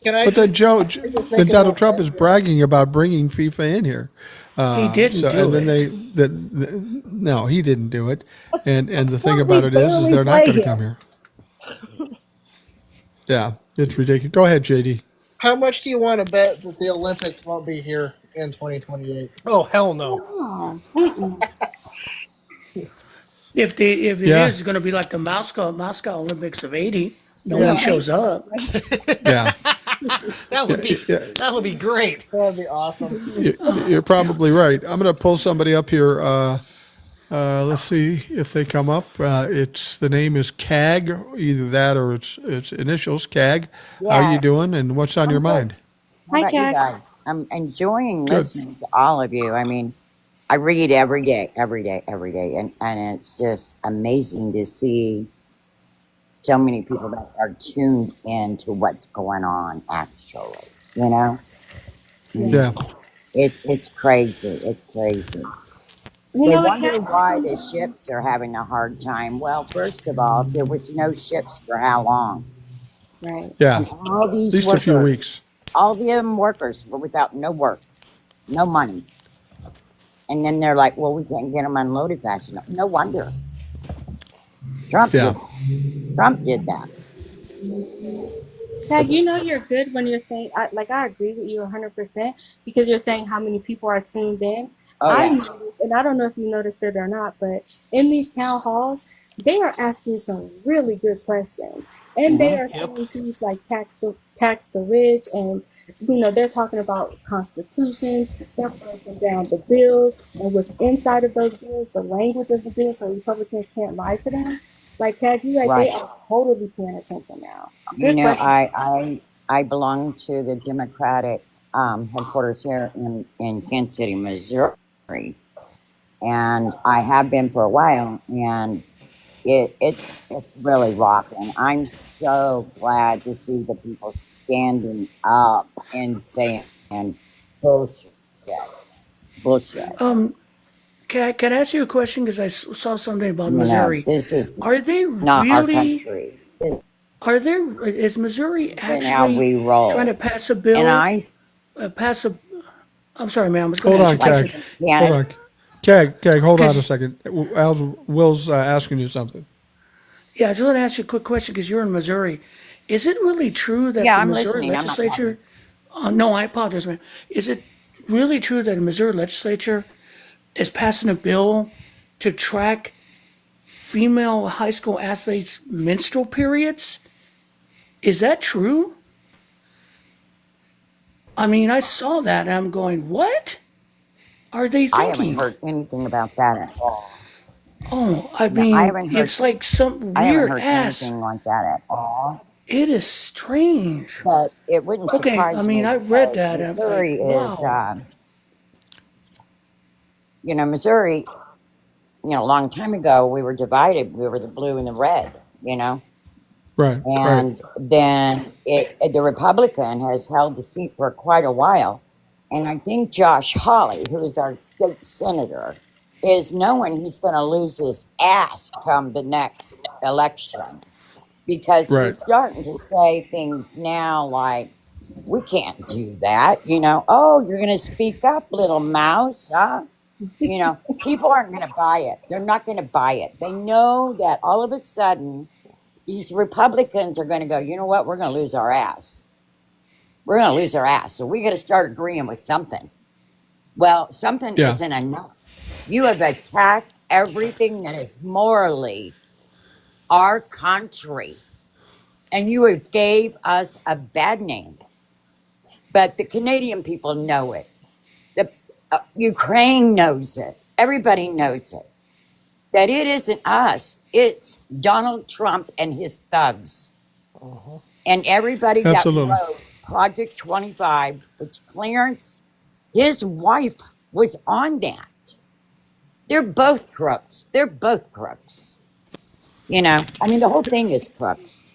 Can I But then just make then a Donald little Trump is bragging about bringing FIFA in here. He didn't So do and then it. no, he didn't do it. What's- And the thing we about it is barely they're not play going to here. come here. Yeah, it's ridiculous. Go ahead, JD. How much do you want to bet that the Olympics won't be here in 2028? Oh hell no! Oh, mm-mm. If it Yeah. is, it's going to be like the Moscow Olympics of '80. No Yeah. one shows up. Yeah, yeah, That would be great. That'd be awesome. you're probably right. I'm going to pull somebody up here. Let's see if they come up. The name is CAG, either that or it's initials CAG. How are Yeah, you doing, and what's on your mind? how Hi, about you Kat. guys? I'm enjoying Good. listening to all of you. I mean, I read every day, every day, every day, and it's just amazing to see so many people that are tuned in to what's going on. Actually, you know, Yeah, it's crazy. It's crazy. You They know what, wonder Kat? why the ships are having a hard time. Well, first of all, there was no ships for how long? Right. Yeah, And all at these least a few workers, weeks. all the workers were without no work, no money. And then they're like, well, we can't get them unloaded fast enough. No wonder. Trump Yeah, did. Trump did that. Tag, you know you're good when you're saying, I agree with you 100% because you're saying how many people are tuned in. Oh, I yeah. noticed, and I don't know if you noticed it or not, but in these town halls, they are asking some really good questions. And they Hmm. are Yep. saying things like tax the rich, and they're talking about constitutions, they're breaking down the bills and what's inside of those bills, the language of the bills, so Republicans can't lie to them. Like Tag, you right, they Right. are totally paying attention now. You Good know, question. I belong to the Democratic headquarters here in Kansas City, Missouri. And I have been for a while, and it's really rocking. I'm so glad to see the people standing up and saying bullshit, bullshit. Can I ask you a question? Because saw something about You know, Missouri. this is Are they not our really? country. This Is Missouri isn't how actually we trying to roll. pass a And bill? I, Pass a. I'm sorry, ma'am. I was going to hold ask on, you a like question. Keg. in Hold Canada, on, Keg. Hold on a Because second. Will's asking you something. yeah, I just want to ask you a quick question because you're in Missouri. Is it really true that yeah, the I'm Missouri listening. I'm not talking. legislature? No, I apologize, ma'am. Is it really true that the Missouri legislature is passing a bill to track female high school athletes' menstrual periods? Is that true? I mean, I saw that and I'm going, what are they I haven't thinking? heard anything about that at all. Oh, I No, I mean, haven't heard. it's like some I haven't weird heard ass. anything like that at all. It is strange. But it wouldn't Okay, I surprise mean, me I read because that and I'm like, Missouri is, wow. Missouri. A long time ago we were divided. We were the blue and the red. Right, right. And then the Republican has held the seat for quite a while. And I think Josh Hawley, who is our state senator, is knowing he's going to lose his ass come the next election because Right. he's starting to say things now like, we can't do that. Oh, you're going to speak up, little mouse, huh? People aren't going to buy it. They're not going to buy it. They know that all of a sudden, these Republicans are going to go, you know what? We're going to lose our ass. We're going to lose our ass. So we got to start agreeing with something. Well, something Yeah, isn't enough. You have attacked everything that is morally our country, and you have gave us a bad name. But the Canadian people know it. The Ukraine knows it. Everybody knows it. That it isn't us. It's Donald Trump and his thugs. And everybody that absolutely. wrote Project 25, which Clarence, his wife, was on that. They're both crooks. They're both crooks. The whole thing is crooks.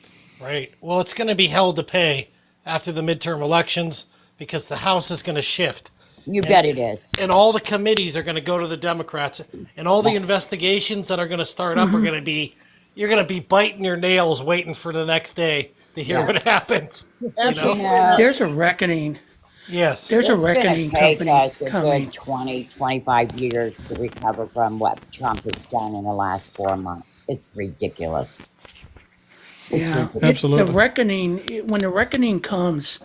Right. Well, it's going to be hell to pay after the midterm elections because the House is going to shift. You And, bet it is. and all the committees are going to go to the Democrats. And all the Yeah. investigations that are going to start up are going to be, you're going to be biting your nails waiting for the next day to hear Yeah. what happens. You know, There's a reckoning. Yes. There's a it's going to reckoning take company us a coming. good 20, 25 years to recover from what Trump has done in the last 4 months. It's ridiculous. It's Yeah, ridiculous. the Absolutely. reckoning. When the reckoning comes,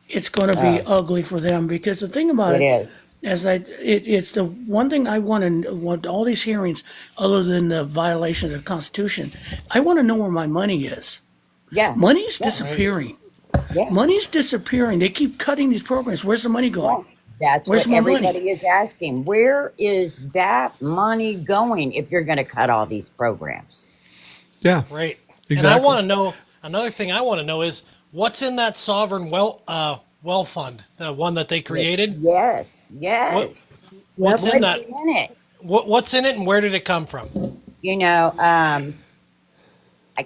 it's going to be ugly for them because the thing about It it, is. it's the one thing I want all these hearings, other than the violations of the Constitution, I want to know where my money is. Yeah. Money's Yeah. Right. disappearing. Yeah. Money's disappearing. They keep cutting these programs. Where's the money Yeah. going? That's Where's what my money? everybody is asking. Where is that money going if you're going to cut all these programs? Yeah, Right. And I exactly. want to know, another thing I want to know is what's in that sovereign well fund, the one that they created? Yes. What Yes. what's in that? What's in it? What's in it and where did it come from? You know, um,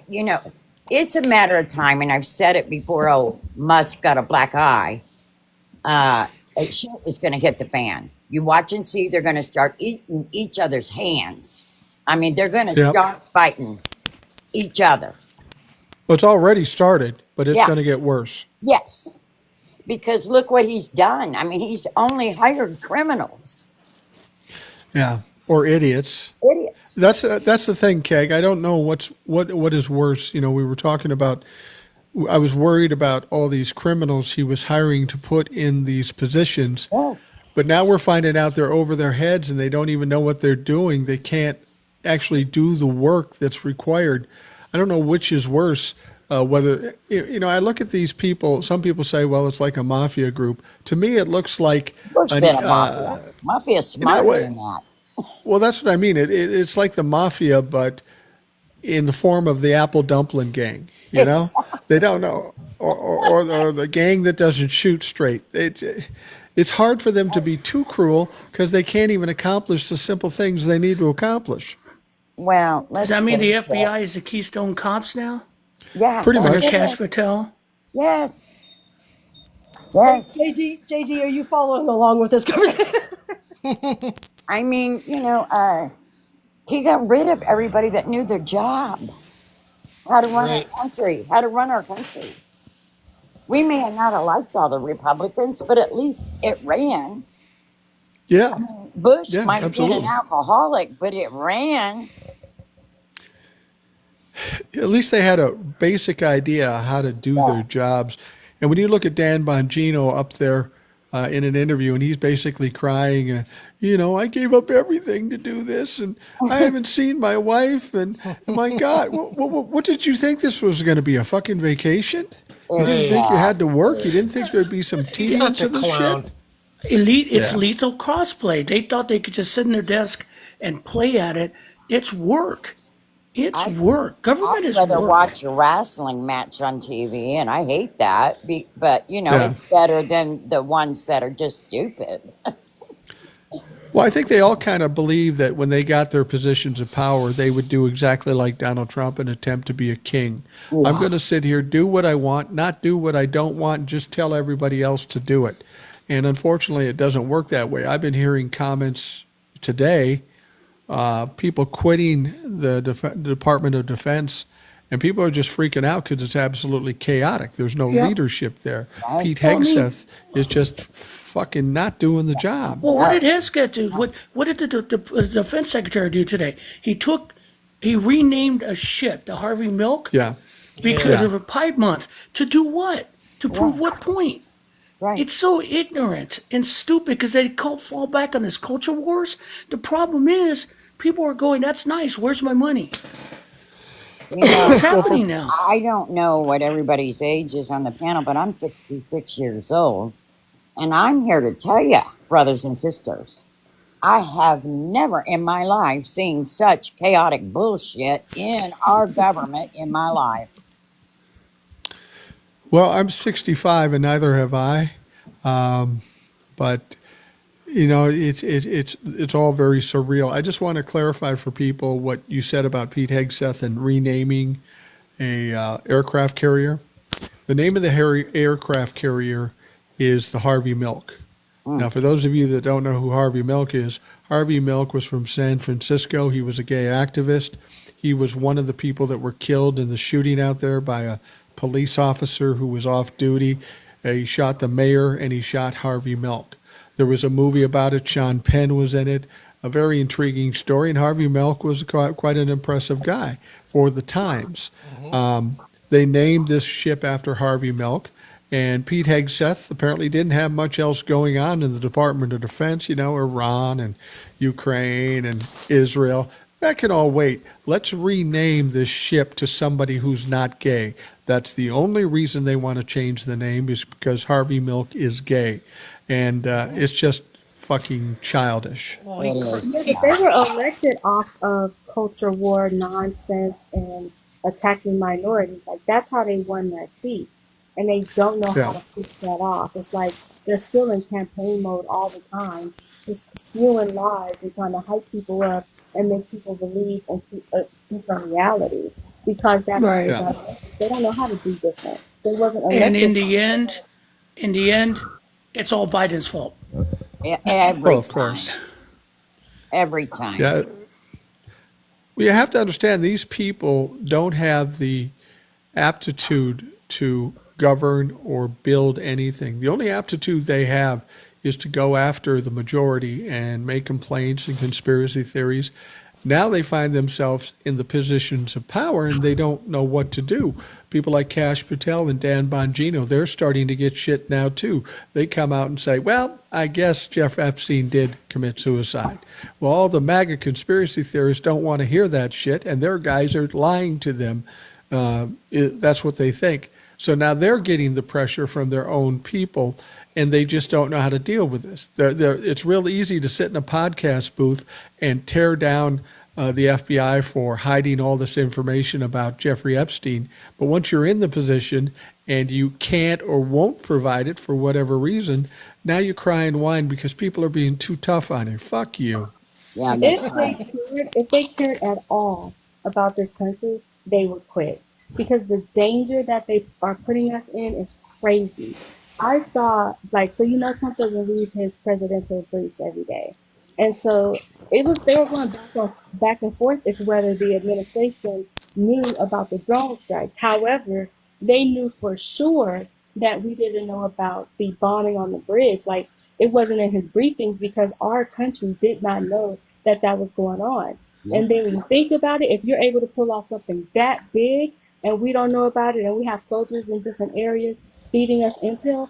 you know, it's a matter of time, and I've said it before. Oh, Musk got a black eye. Uh, shit is going to hit the fan. You watch and see, they're going to start eating each other's hands. I mean, they're going to Yep. start fighting each other. Well, it's already started, but it's Yeah. going to get worse. Yes. Because look what he's done. I mean, he's only hired criminals, Yeah, or idiots. idiots. That's the thing, Keg. I don't know what is worse. You know, we were talking about. I was worried about all these criminals he was hiring to put in these positions, Yes. but now we're finding out they're over their heads and they don't even know what they're doing. They can't actually do the work that's required. I don't know which is worse. Whether you know, I look at these people. Some people say, "Well, it's like a mafia group." To me, it looks like Worse an, than a mafia. Mafia's smarter what- than that. well, that's what I mean. It's like the mafia, but in the form of the apple dumpling gang. You know, they don't know, or the gang that doesn't shoot straight. It's hard for them to be too cruel because they can't even accomplish the simple things they need to accomplish. Well, Does let's that mean the face it. FBI is the Keystone Cops now? Yeah. Pretty that's much. it. Cash Patel? Yes. Yes. JG, are you following along with this conversation? I mean, he got rid of everybody that knew their job. How to run Right. our country. How to run our country. We may not have liked all the Republicans, but at least it ran. Yeah, Bush Yeah, might have been absolutely. an alcoholic, but it ran. at least they had a basic idea how to do their jobs. And when you look at Dan Bongino up there in an interview, and he's basically crying, I gave up everything to do this, and I haven't seen my wife, and my God, what did you think this was going to be, a fucking vacation? You didn't think you had to work? You didn't think there'd be some tea Such into a the clown. shit? It's Yeah. lethal crossplay. They thought they could just sit in their desk and play at it. It's work. It's work. Government I'd is rather work. watch a wrestling match on TV, and I hate that. But, Yeah. it's better than the ones that are just stupid. Well, I think they all kind of believe that when they got their positions of power, they would do exactly like Donald Trump and attempt to be a king. I'm going to sit here, do what I want, not do what I don't want, and just tell everybody else to do it. And unfortunately, it doesn't work that way. I've been hearing comments today, people quitting the Department of Defense, and people are just freaking out because it's absolutely chaotic. There's no leadership there. Pete Hegseth is just fucking not doing the job. Well, what did Hesketh do? What did the defense secretary do today? He renamed a ship, the Harvey Milk, Yeah. because Yeah. of a Pride Month. To do what? To prove what point? Right. It's so ignorant and stupid because they fall back on this culture wars. The problem is people are going, "That's nice. Where's my money?" What's happening now? I don't know what everybody's age is on the panel, but I'm 66 years old. And I'm here to tell you, brothers and sisters, I have never in my life seen such chaotic bullshit in our government in my life. Well, I'm 65 and neither have I. But it's all very surreal. I just want to clarify for people what you said about Pete Hegseth and renaming a aircraft carrier. The name of the aircraft carrier is the Harvey Milk. Now, for those of you that don't know who Harvey Milk is, Harvey Milk was from San Francisco. He was a gay activist. He was one of the people that were killed in the shooting out there by a police officer who was off duty. He shot the mayor and he shot Harvey Milk. There was a movie about it. Sean Penn was in it. A very intriguing story. And Harvey Milk was quite an impressive guy for the times. They named this ship after Harvey Milk. And Pete Hegseth apparently didn't have much else going on in the Department of Defense, Iran and Ukraine and Israel. That can all wait. Let's rename this ship to somebody who's not gay. That's the only reason they want to change the name, is because Harvey Milk is gay. And it's just fucking childish. Yeah, but they were elected off of culture war nonsense and attacking minorities. Like, that's how they won their seat. And they don't know how to switch that off. It's like they're still in campaign mode all the time, just spewing lies and trying to hype people up and make people believe into a different reality, because that's Right. They don't know how to do different. They wasn't And elected. in the end, It's all Biden's fault. Every Well, of time. course. Every time. Yeah. Well, you have to understand these people don't have the aptitude to govern or build anything. The only aptitude they have is to go after the majority and make complaints and conspiracy theories. Now they find themselves in the positions of power and they don't know what to do. People like Kash Patel and Dan Bongino, they're starting to get shit now too. They come out and say, well, I guess Jeff Epstein did commit suicide. Well, all the MAGA conspiracy theorists don't want to hear that shit, and their guys are lying to them. That's what they think. So now they're getting the pressure from their own people, and they just don't know how to deal with this. It's real easy to sit in a podcast booth and tear down the FBI for hiding all this information about Jeffrey Epstein. But once you're in the position and you can't or won't provide it for whatever reason, now you cry and whine because people are being too tough on you. Fuck you. Yeah, If they cared at all about this country, they would quit because the danger that they are putting us in is crazy. I saw Trump doesn't read his presidential briefs every day, and so they were going back and forth as whether the administration knew about the drone strikes. However, they knew for sure that we didn't know about the bombing on the bridge. Like, it wasn't in his briefings because our country did not know that was going on. And then when you think about it, if you're able to pull off something that big and we don't know about it and we have soldiers in different areas feeding us intel,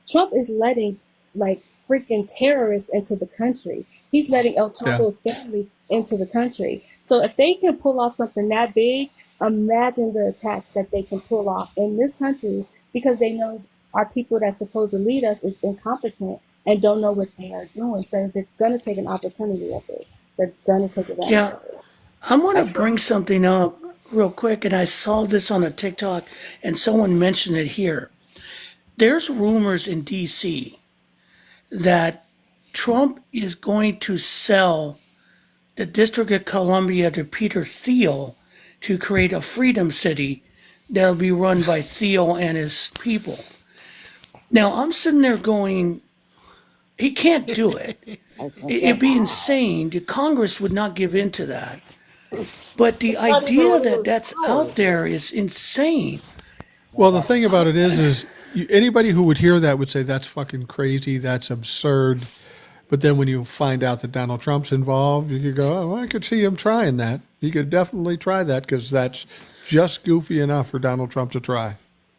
Trump is letting like freaking terrorists into the country. He's letting El Chapo's family into the country. So if they can pull off something that big, imagine the attacks that they can pull off in this country because they know our people that's supposed to lead us is incompetent and don't know what they are doing. So they're going to take an opportunity of it. They're going to take advantage Yeah, of it. I want to bring something up real quick, and I saw this on a TikTok, and someone mentioned it here. There's rumors in D.C. that Trump is going to sell the District of Columbia to Peter Thiel to create a freedom city that'll be run by Thiel and his people. Now, I'm sitting there going, he can't do it. It'd be insane. The Congress would not give in to that. But the idea that that's out there is insane. Well, the thing about it is anybody who would hear that would say that's fucking crazy, that's absurd. But then when you find out that Donald Trump's involved, you could go, oh, I could see him trying that. He could definitely try that because that's just goofy enough for Donald Trump to try.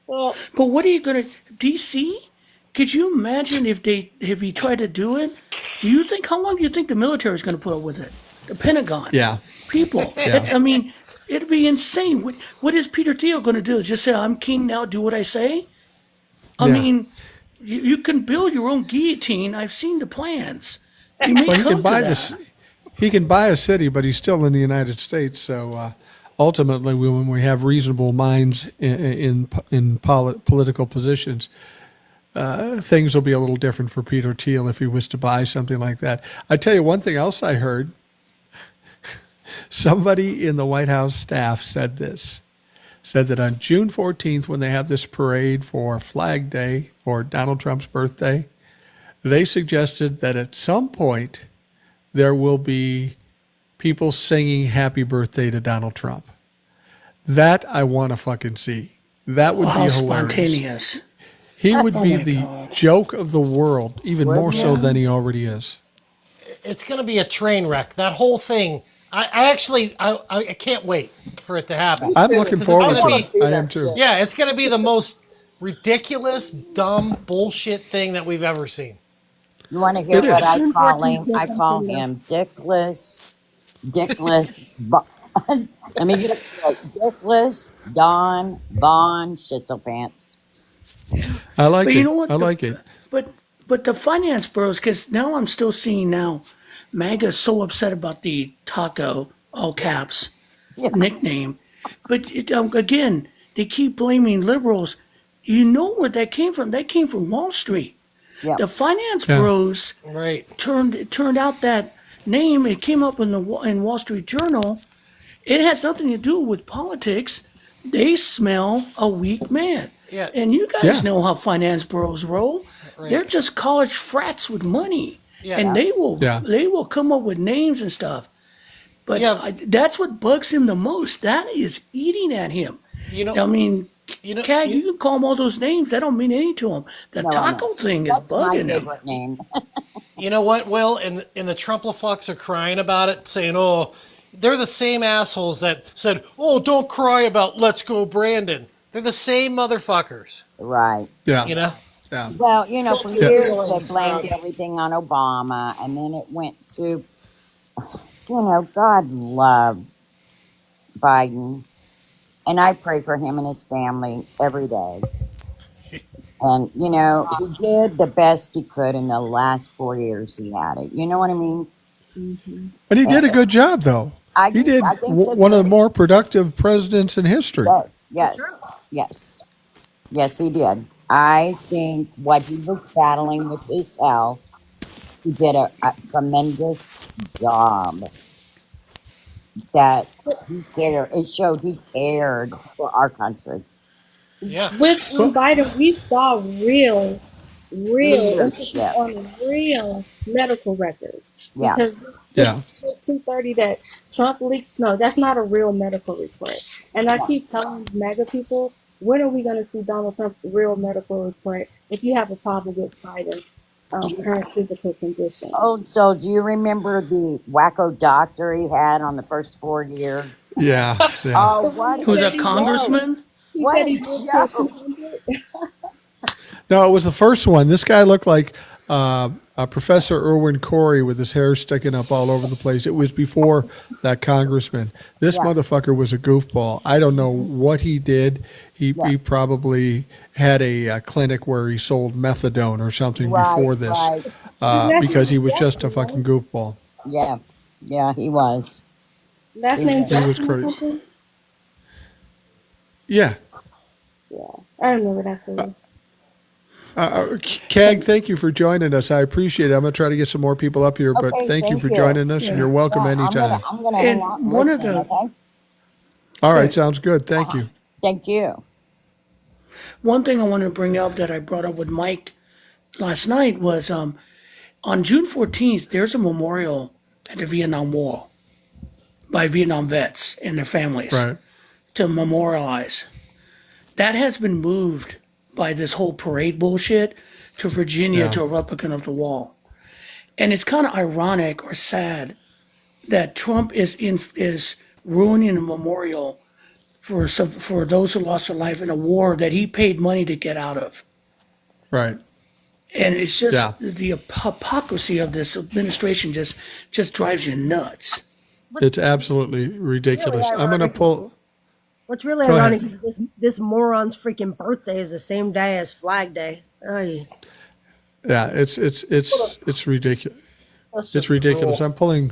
Well, But what are you going to, DC? Could you imagine if he tried to do it? How long do you think the military is going to put up with it? The Pentagon? Yeah. People. Yeah. I mean, it'd be insane. What is Peter Thiel going to do? Just say, I'm king now, do what I say? I Yeah. mean, you can build your own guillotine. I've seen the plans. You may Well, he come can buy to this. that. He can buy a city, but he's still in the United States. So ultimately, when we have reasonable minds in political positions, things will be a little different for Peter Thiel if he was to buy something like that. I tell you one thing else I heard. Somebody in the White House staff said that on June 14th, when they have this parade for Flag Day or Donald Trump's birthday, they suggested that at some point there will be people singing happy birthday to Donald Trump. That I want to fucking see. That would How be hilarious. spontaneous. He would be my the God. joke of the world, even more so than he already is. It's going to be a train wreck. That whole thing. I can't wait for it to happen. I'm looking Because forward it's to gonna it. be- I am too. Yeah, it's going to be the most ridiculous, dumb, bullshit thing that we've ever seen. You want to hear It what is. I June call 14th, him? I call him Dickless. Let me get it straight. Dickless Don Von Schitzelpants. I like But it. you know what? I like it. But the finance bros, because now I'm still seeing MAGA's so upset about the taco, all caps, nickname. But again, they keep blaming liberals. You know where that came from? That came from Wall Street. Yeah. The finance Yeah. bros Right. turned out that name. It came up in Wall Street Journal. It has nothing to do with politics. They smell a weak man. Yeah. And you guys Yeah. know how finance bros roll. They're Right. just college frats with money, Yeah. and Yeah. Yeah. they will come up with names and stuff. But Yeah. that's what bugs him the most. That is eating at him. You know. I mean, You know. Cag, you can call him all those names. That don't mean anything to him. The No, I know. taco thing is That's my bugging him. favorite name. You know what, Will? And the Trumplefucks are crying about it, saying, "Oh, they're the same assholes that said, oh, don't cry about Let's Go Brandon.' They're the same motherfuckers." Right. Yeah. You know. Yeah. Well, for Yeah. years they blamed everything on Obama, and then it went to, God love Biden, and I pray for him and his family every day. And, he did the best he could in the last 4 years he had it. You know what I mean? Hmm. But he did a And good job, though. He did I think so one of the too. more productive presidents in history. Yes, yes, yes, yes, he did. I think what he was battling with his health, he did a tremendous job. That he cared. It showed he cared for our country. Yeah. With Well, Biden, we saw real emphasis Leadership. on real medical records Yeah. because yeah. this 230 that Trump leaked, no, that's not a real medical report. And I No. keep telling MAGA people, when are we going to see Donald Trump's real medical report if you have a problem with Biden's current physical condition? Oh, so do you remember the wacko doctor he had on the first 4 years? Yeah. Yeah. Oh, The one what that Who's a a said he lived joke! to, congressman? he What said a he lived till joke! 200. No, it was the first one. This guy looked like Professor Irwin Corey with his hair sticking up all over the place. It was before that congressman. This Yeah, motherfucker was a goofball. I don't know what he did. yeah. He probably had a clinic where he sold methadone or something Right, before this right. His last because he name is was just a Jackson, fucking right? goofball. Yeah, yeah, he was. Last He name He was. was Jackson or crazy. something? Yeah. Yeah, I remember that too. Cag, thank you for joining us. I appreciate it. I'm going to try to get some more people up here, but Okay, thank you thank for you. joining us, and Yeah. you're welcome Yeah, anytime. I'm gonna hang out And and one of listen. the Okay. All right, good. sounds good. Thank you. Thank you. One thing I wanted to bring up that I brought up with Mike last night was on June 14th, there's a memorial at the Vietnam Wall by Vietnam vets and their families Right. to memorialize. That has been moved by this whole parade bullshit to Virginia Yeah. to a replica of the wall. And it's kind of ironic or sad that Trump is ruining a memorial for those who lost their life in a war that he paid money to get out of. Right. And it's Yeah. just the hypocrisy of this administration just drives you nuts. It's absolutely Really ridiculous. I'm going to ironic. pull. What's really Go ahead. ironic is this moron's freaking birthday is the same day as Flag Day. Ay. Yeah, it's ridiculous. That's It's just ridiculous. cruel. I'm pulling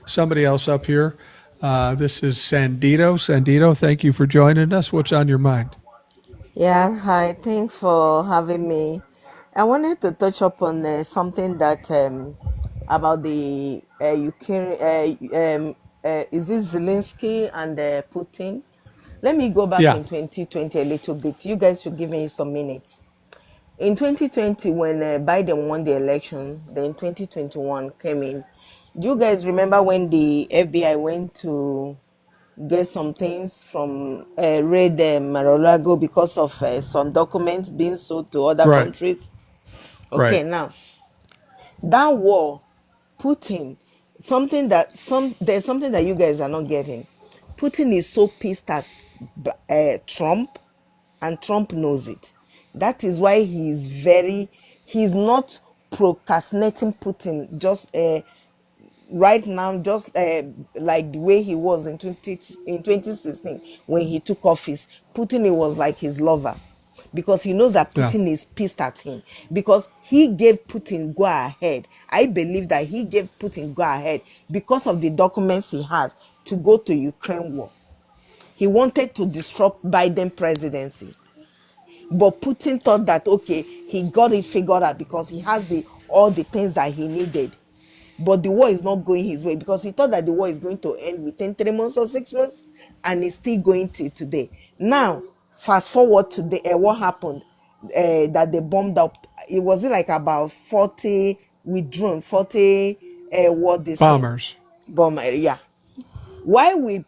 somebody else up here. This is Sandito. Sandito, thank you for joining us. What's on your mind? Yeah, hi. Thanks for having me. I wanted to touch upon something that about the Ukraine. Is it Zelensky and Putin? Let me go back Yeah. in 2020 a little bit. You guys should give me some minutes. In 2020, when Biden won the election, then 2021 came in. Do you guys remember when the FBI went to get some things from Red Mar-a-Lago because of some documents being sold to other Right. countries? Right. Okay, now that war, Putin, there's something that you guys are not getting. Putin is so pissed at Trump, and Trump knows it. That is why he's not procrastinating Putin just right now, just like the way he was in 2016 when he took office. Putin, he was like his lover because he knows that Yeah. Putin is pissed at him because he gave Putin go ahead. I believe that he gave Putin go ahead because of the documents he has to go to Ukraine war. He wanted to disrupt Biden presidency. But Putin thought that okay, he got it figured out because he has all the things that he needed. But the war is not going his way because he thought that the war is going to end within 3 months or 6 months, and it's still going till today. Now, fast forward to what happened. that they bombed up. It was like about 40 with drone, 40 what this thing Bombers. bomb. Yeah. Why will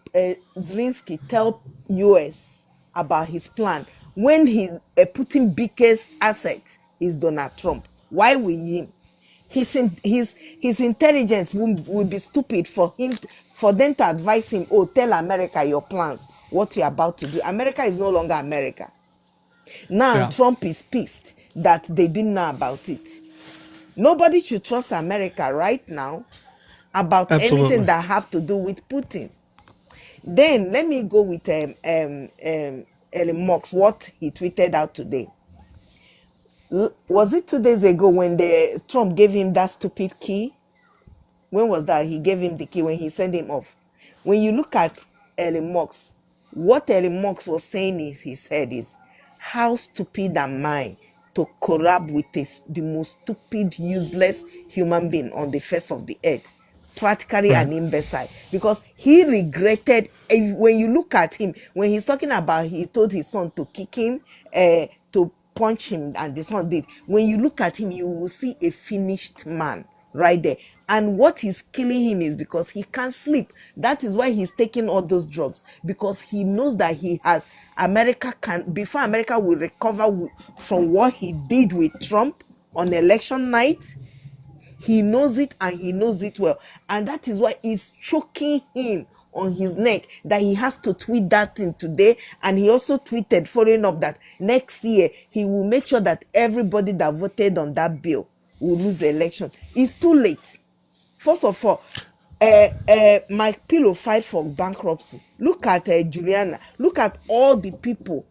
Zelensky tell US about his plan when he Putin biggest asset is Donald Trump? Why will him? His intelligence will be stupid for him for them to advise him. Oh, tell America your plans, what you're about to do. America is no longer America. Now Yeah, Trump is pissed that they didn't know about it. Nobody should trust America right now about anything absolutely. that have to do with Putin. Then let me go with Elon Musk, what he tweeted out today. Was it 2 days ago when Trump gave him that stupid key? When was that? He gave him the key when he sent him off. When you look at Elon Musk, what Elon Musk was saying is his head is, how stupid am I to collab with the most stupid, useless human being on the face of the earth? Practically Right. an imbecile, because he regretted. When you look at him, when he's talking about, he told his son to kick him, to punch him, and the son did. When you look at him, you will see a finished man right there. And what is killing him is because he can't sleep. That is why he's taking all those drugs, because he knows that he has America can before America will recover from what he did with Trump on election night. He knows it, and he knows it well. And that is why it's choking him on his neck that he has to tweet that thing today. And he also tweeted following up that next year he will make sure that everybody that voted on that bill will lose the election. It's too late. First of all, Mike Pillow fight for bankruptcy. Look at Juliana. Look at all the people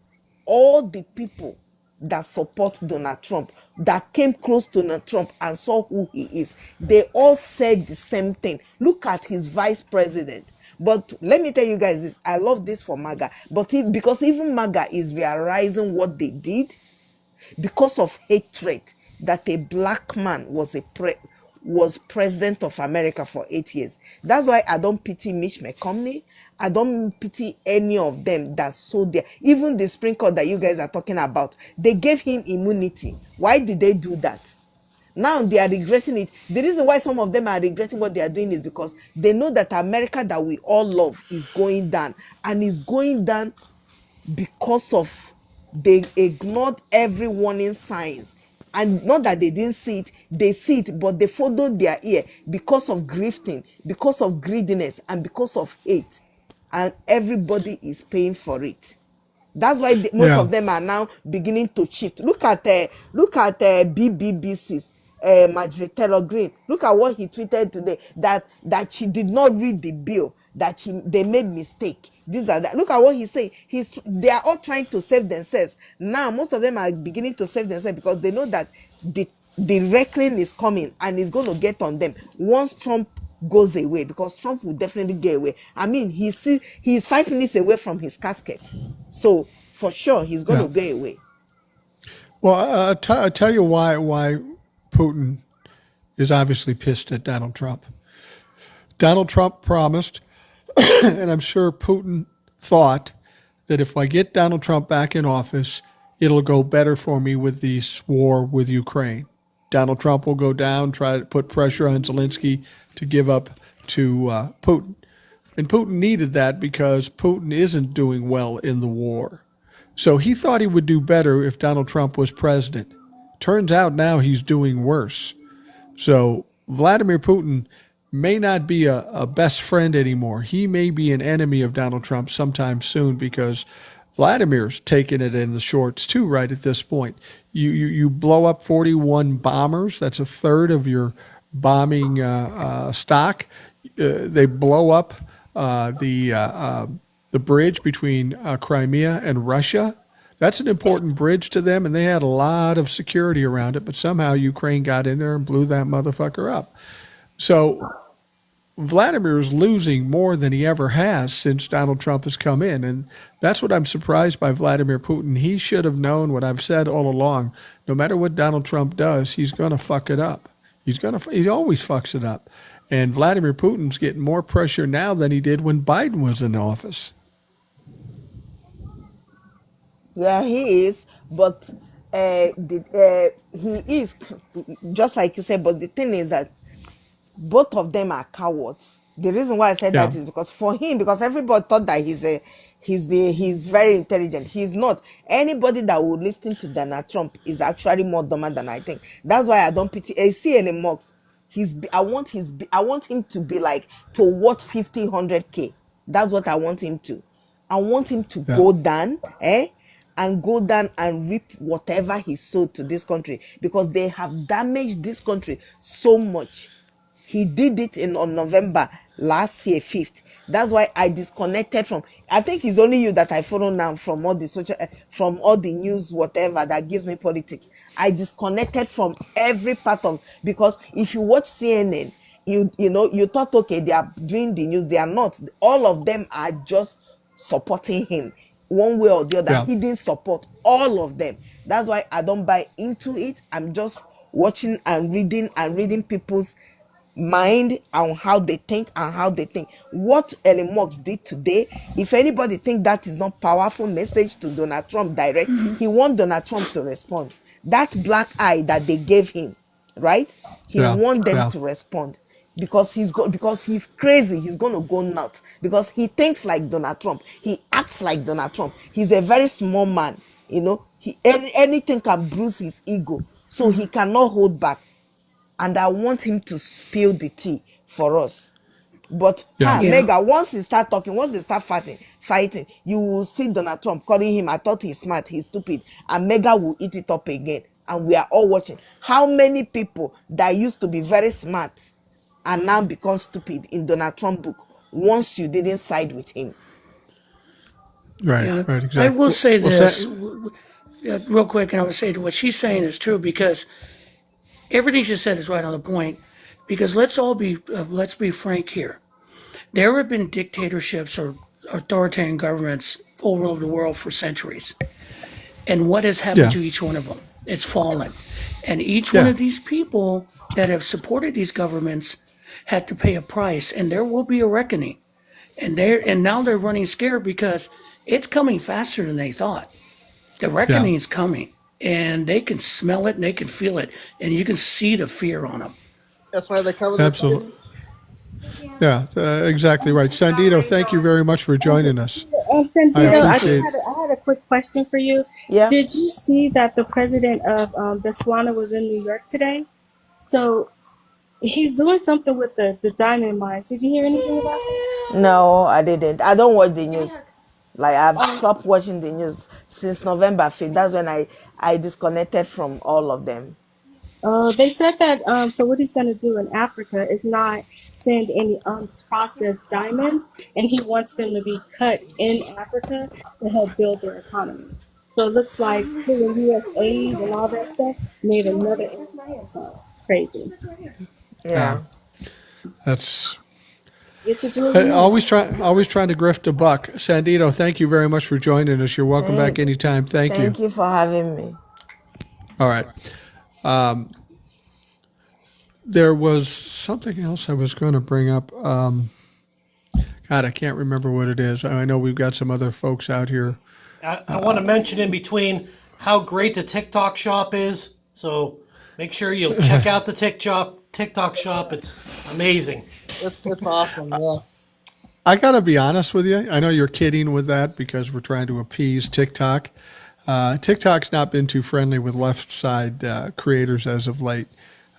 that support Donald Trump, that came close to Donald Trump and saw who he is. They all said the same thing. Look at his vice president. But let me tell you guys this. I love this for MAGA. But because even MAGA is realizing what they did, because of hatred that a black man was president of America for 8 years. That's why I don't pity Mitch McConnell. I don't pity any of them that sold there. Even the Supreme Court that you guys are talking about, they gave him immunity. Why did they do that? Now they are regretting it. The reason why some of them are regretting what they are doing is because they know that America that we all love is going down, and is going down because of they ignored every warning signs. And not that they didn't see it, they see it, but they followed their ear because of grifting, because of greediness, and because of hate. And everybody is paying for it. That's why most Yeah. of them are now beginning to shift. Look at BBBC's Marjorie Taylor Greene. Look at what he tweeted today, that she did not read the bill, that they made mistake. These are that. Look at what he's saying. They are all trying to save themselves. Now most of them are beginning to save themselves because they know that the reckoning is coming, and it's going to get on them once Trump goes away, because Trump will definitely get away. I mean, he's 5 minutes away from his casket, so for sure he's going Yeah. to get away. Well, I'll tell you why Putin is obviously pissed at Donald Trump. Donald Trump promised, and I'm sure Putin thought, that if I get Donald Trump back in office, it'll go better for me with this war with Ukraine. Donald Trump will go down, try to put pressure on Zelensky to give up to Putin. And Putin needed that because Putin isn't doing well in the war. So he thought he would do better if Donald Trump was president. Turns out now he's doing worse. So Vladimir Putin may not be a best friend anymore. He may be an enemy of Donald Trump sometime soon, because Vladimir's taking it in the shorts too right at this point. You blow up 41 bombers. That's a third of your bombing stock. They blow up the bridge between Crimea and Russia. That's an important bridge to them, and they had a lot of security around it, but somehow Ukraine got in there and blew that motherfucker up. So Vladimir is losing more than he ever has since Donald Trump has come in. And that's what I'm surprised by Vladimir Putin. He should have known what I've said all along. No matter what Donald Trump does, he's going to fuck it up. He always fucks it up. And Vladimir Putin's getting more pressure now than he did when Biden was in office. Yeah, he is. But he is just like you said. But the thing is that both of them are cowards. The reason why I said Yeah. that is because for him, because everybody thought that he's very intelligent. He's not. Anybody that would listen to Donald Trump is actually more dumber than I think. That's why I don't pity. I see any mocks. I want him to be like to what 50, 100K. That's what I want him to. I want him to Yeah. go down, and go down and reap whatever he sowed to this country, because they have damaged this country so much. He did it on November last year 5th. That's why I disconnected from. I think it's only you that I follow now from all the from all the news, whatever that gives me politics. I disconnected from every part of, because if you watch CNN, you thought, okay, they are doing the news. They are not. All of them are just supporting him one way or the other. Yeah. He didn't support all of them. That's why I don't buy into it. I'm just watching and reading people's mind on how they think and how they think. What Elon Musk did today, if anybody think that is not powerful message to Donald Trump direct, he want Donald Trump to respond. That black eye that they gave him, right? He Yeah. want them Yeah. to respond, because because he's crazy. He's gonna go nuts because he thinks like Donald Trump. He acts like Donald Trump. He's a very small man. Anything can bruise his ego, so he cannot hold back. And I want him to spill the tea for us. But Yeah. Yeah. Mega, once he start talking, once they start fighting, you will see Donald Trump calling him, I thought he's smart, he's stupid, and Mega will eat it up again. And we are all watching. How many people that used to be very smart and now become stupid in Donald Trump book once you didn't side with him? Right. Yeah. Right. I Exactly. will say Well, this real quick, and I would say what she's saying is true, because everything she said is right on the point. Because let's be frank here. There have been dictatorships or authoritarian governments all over the world for centuries. And what has happened yeah. to each one of them? It's fallen. And each one Yeah. of these people that have supported these governments had to pay a price, and there will be a reckoning. And now they're running scared because it's coming faster than they thought. The Yeah. reckoning is coming, and they can smell it and they can feel it, and you can see the fear on them. That's why they cover their Absolutely. faces. Yeah. Exactly right. Sandito, thank you very much for joining us. I Santino, appreciate it. I had a quick question for you. Yeah. Did you see that the president of Botswana was in New York today? So he's doing something with the diamond mines. Did you hear anything about that? No, I didn't. I don't watch the news. Like, I've stopped watching the news since November 5th. That's when I disconnected from all of them. They said that so what he's going to do in Africa is not send any unprocessed diamonds, and he wants them to be cut in Africa to help build their economy. So it looks like pulling U.S. aid and all that stuff made another crazy. Yeah. Yeah. That's Get your jewelry. always trying to grift a buck. Sandito, thank you very much for joining us. You're welcome back anytime. Thank you. Thank you for having me. All right. There was something else I was going to bring up. God, I can't remember what it is. I know we've got some other folks out here. I want to mention in between how great the TikTok shop is. So make sure you check out the TikTok shop. It's amazing. It's awesome. Yeah. I got to be honest with you. I know you're kidding with that because we're trying to appease TikTok. TikTok's not been too friendly with left side creators as of late.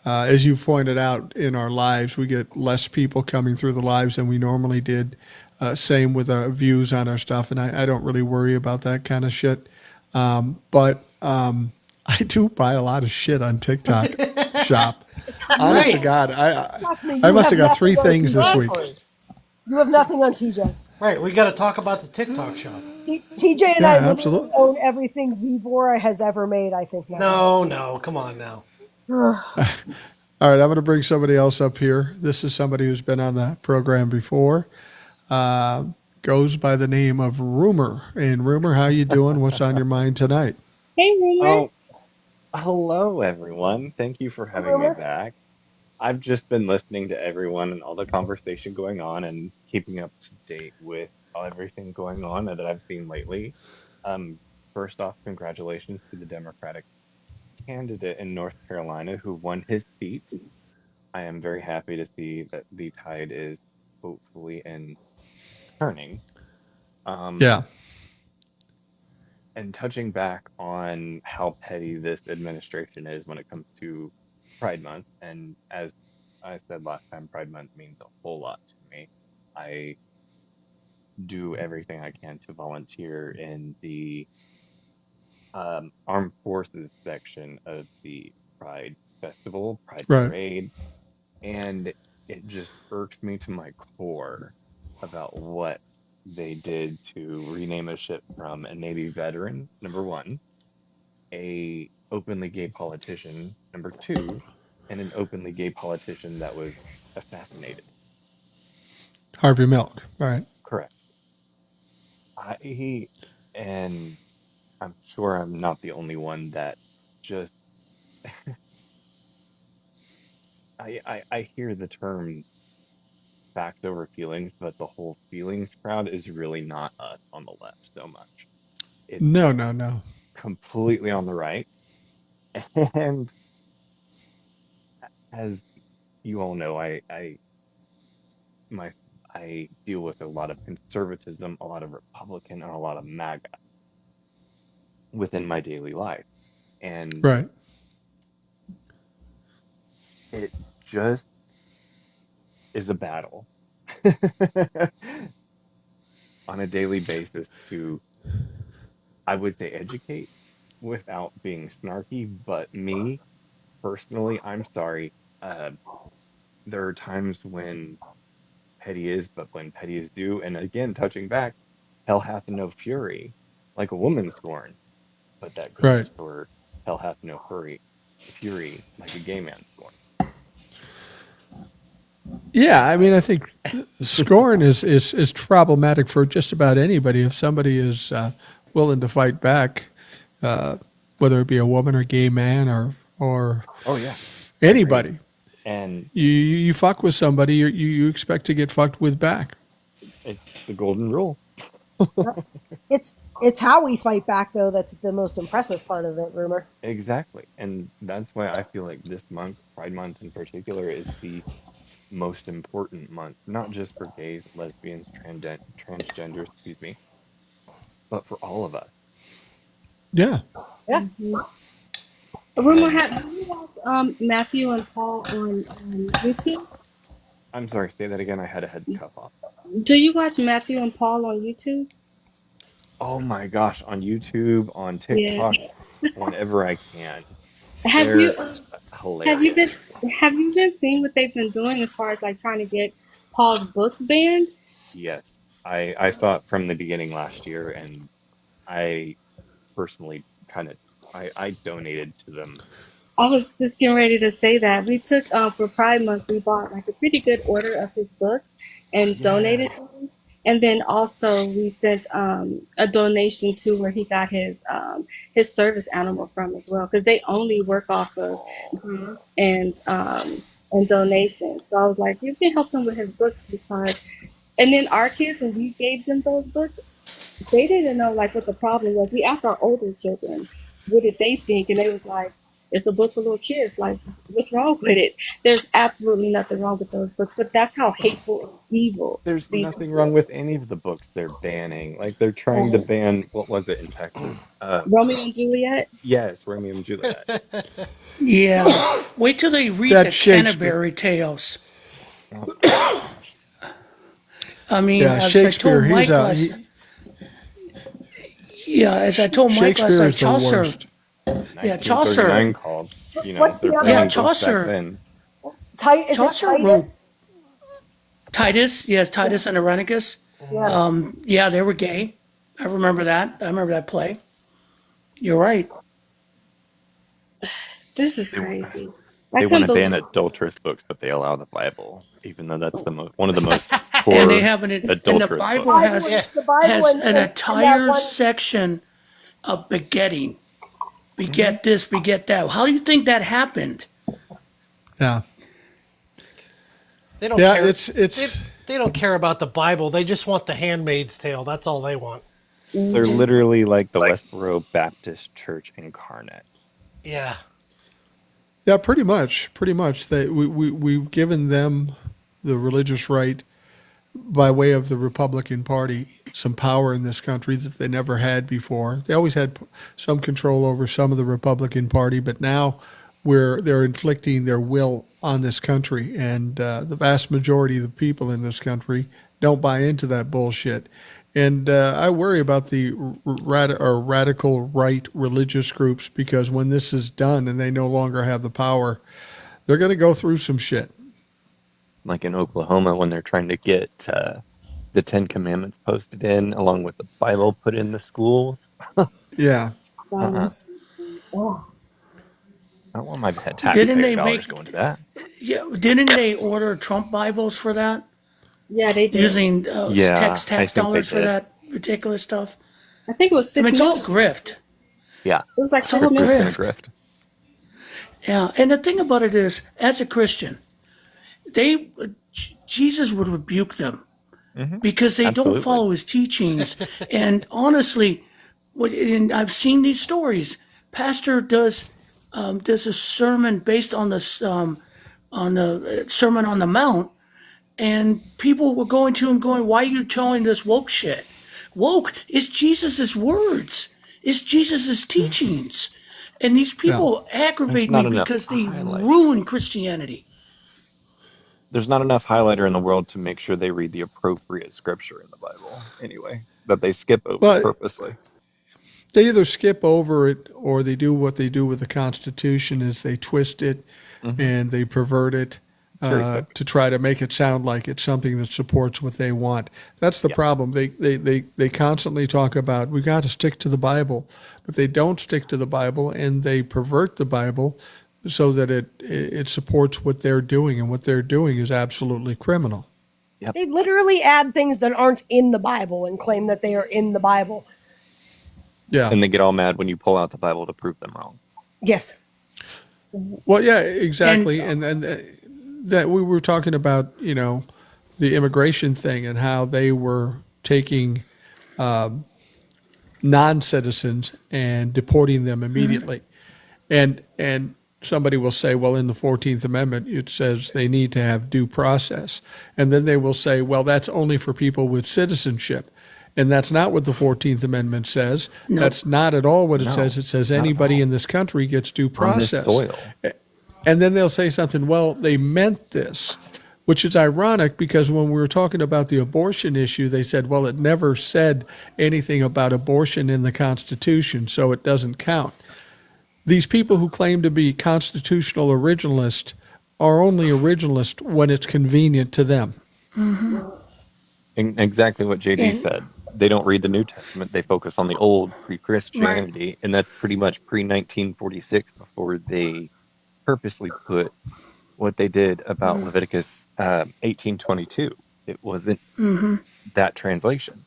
As you pointed out in our lives, we get less people coming through the lives than we normally did. Same with our views on our stuff, and I don't really worry about that kind of shit. But I do buy a lot of shit on TikTok shop. Honest to Right. God, Trust me, I you must have got nothing 3 on things this TJ. week. You have nothing on TJ. Right. We got to talk about the TikTok shop. TJ and Yeah, I literally absolutely. own everything Vivora has ever made, I think. Now. No, come on now. All right, I'm going to bring somebody else up here. This is somebody who's been on the program before. Goes by the name of Rumor. And Rumor, how you doing? What's on your mind tonight? Hey, Rumor. Oh, hello everyone. Thank you for having me back. I've just been listening to everyone and all the conversation going on and keeping up to date with everything going on that I've seen lately. Um, First off, congratulations to the Democratic candidate in North Carolina who won his seat. I am very happy to see that the tide is hopefully in turning. Um, Yeah. and touching back on how petty this administration is when it comes to Pride Month, and as I said last time, Pride Month means a whole lot to me. I do everything I can to volunteer in the armed forces section of the Pride Festival, Pride Right. Parade, and it just irks me to my core about what they did to rename a ship from a Navy veteran, number one, a openly gay politician, number two, and an openly gay politician that was assassinated. Harvey Milk. Right. Correct. He, and I'm sure I'm not the only one that just I hear the term facts over feelings, but the whole feelings crowd is really not us on the left so much. It's No, no, no. completely on the right. And as you all know, my I deal with a lot of conservatism, a lot of Republican, and a lot of MAGA within my daily life. And Right. it just is a battle on a daily basis to, I would say, educate without being snarky. But me personally, I'm sorry. Uh, there are times when petty is, but when petty is due, and again, touching back, hell hath no fury like a woman scorned, but that goes Right. for hell hath no fury like a gay man scorned. Yeah. I mean, I think scorn is problematic for just about anybody. If somebody is willing to fight back, uh, whether it be a woman or gay man or Oh yeah, agreed. anybody, And you fuck with somebody, you expect to get fucked with back. it's the golden rule. It's how we fight back though that's the most impressive part of it, Rumor. Exactly. And that's why I feel like this month, Pride Month in particular, is the most important month, not just for gays, lesbians, transgenders, excuse me, but for all of us. Yeah. Yeah. Rumor, And do you watch Matthew and Paul on YouTube? I'm sorry, say that again. I had a head cuff off. Do you watch Matthew and Paul on YouTube? Oh my gosh, on YouTube, on Yeah. TikTok, whenever I can. Have you They're have you hilarious. been have you been seeing what they've been doing as far as like trying to get Paul's books banned? Yes. I saw it from the beginning last year, and I personally kind of I donated to them. I was just getting ready to say that we took for Pride Month. We bought like a pretty good order of his books and Yeah. donated them. And then also we sent a donation to where he got his service animal from as well because they only work off of Oh, grants and donations. So I was like, you can help him with his books because. And then our kids, when we gave them those books, they didn't know like what the problem was. We asked our older children, what did they think, and they was like, "It's a book for little kids. Like, what's wrong with it?" There's absolutely nothing wrong with those books, but that's how hateful and evil there's these nothing people wrong with any of the books they're banning. Like they're trying to are. ban, what was it in Texas? Romeo and Juliet. Yes, Romeo and Juliet. Yeah. Wait till they read the That's Shakespeare. Canterbury Tales. Oh gosh. I mean, Yeah. as I Shakespeare. told Mike last, yeah, as I told Mike last Shakespeare night, is the Chaucer. worst. Yeah, Chaucer. 1939 called, What's they're the other Yeah, banning one? books back Chaucer. then. Is it Chaucer Titus? wrote Titus. Yes, Titus and Irenicus. Yeah. Yeah, they were gay. I remember that. I remember that play. You're right. This is They, crazy. I they want couldn't to ban believe. adulterous books, but they allow the Bible, even though that's the one of the most And they poor have and the adulterous Bible books. has Yeah. The Bible has and, an and that entire one. section of begetting. Hmm. Beget this, beget that. How do you think that happened? Yeah. They don't Yeah. care. It's They don't care about the Bible. They just want the Handmaid's Tale. That's all they want. They're literally like the Westboro Baptist Church incarnate. Yeah. Yeah, pretty much. Pretty much. We've given them the religious right by way of the Republican Party some power in this country that they never had before. They always had some control over some of the Republican Party, but now they're inflicting their will on this country, and the vast majority of the people in this country don't buy into that bullshit. And I worry about the radical right religious groups because when this is done and they no longer have the power, they're going to go through some shit. Like in Oklahoma when they're trying to get the Ten Commandments posted in along with the Bible put in the schools. Yeah. Uh-uh. Oh, I don't want my Didn't taxpayer they dollars make? going to that. Yeah, didn't they order Trump Bibles for that? yeah, they did. Using Yeah, I tax think they dollars for did. that ridiculous stuff. I think it was I mean, six it's all months. grift. Yeah, It was like It's all six it's months. been a grift. grift. Yeah, and the thing about it is, as a Christian, Jesus would rebuke them Hmm. because they don't Absolutely. follow his teachings. And honestly, and I've seen these stories. Pastor does a sermon based on the Sermon on the Mount, and people were going to him going, "Why are you telling this woke shit? Woke is Jesus's words, is Jesus's teachings." And these Yeah. people There's aggravate me not enough because they highlight. ruin Christianity. There's not enough highlighter in the world to make sure they read the appropriate scripture in the Bible anyway, that they skip over But purposely. they either skip over it or they do what they do with the Constitution is they twist it Hmm. and they pervert it Cherry pick. to try to make it sound like it's something that supports what they want. That's the Yeah. problem. They constantly talk about we got to stick to the Bible, but they don't stick to the Bible and they pervert the Bible so that it supports what they're doing, and what they're doing is absolutely criminal. Yep. They literally add things that aren't in the Bible and claim that they are in the Bible. Yeah. And they get all mad when you pull out the Bible to prove them wrong. Yes. Well, yeah, And exactly. And that we were talking about, the immigration thing and how they were taking non-citizens and deporting them immediately. And somebody will say, well, in the 14th Amendment, it says they need to have due process. And then they will say, well, that's only for people with citizenship. And that's not what the 14th Amendment says. no, That's not at all what it No, says. It says not at anybody all. in this country gets due On this process. soil. And then they'll say something, well, they meant this, which is ironic because when we were talking about the abortion issue, they said, well, it never said anything about abortion in the Constitution, so it doesn't count. These people who claim to be constitutional originalists are only originalist when it's convenient to them. Exactly what JD and said. They don't read the New Testament. They focus on the old right. pre-Christianity, and that's pretty much pre-1946 before they purposely put what they did about Leviticus 18:22. It wasn't that translation.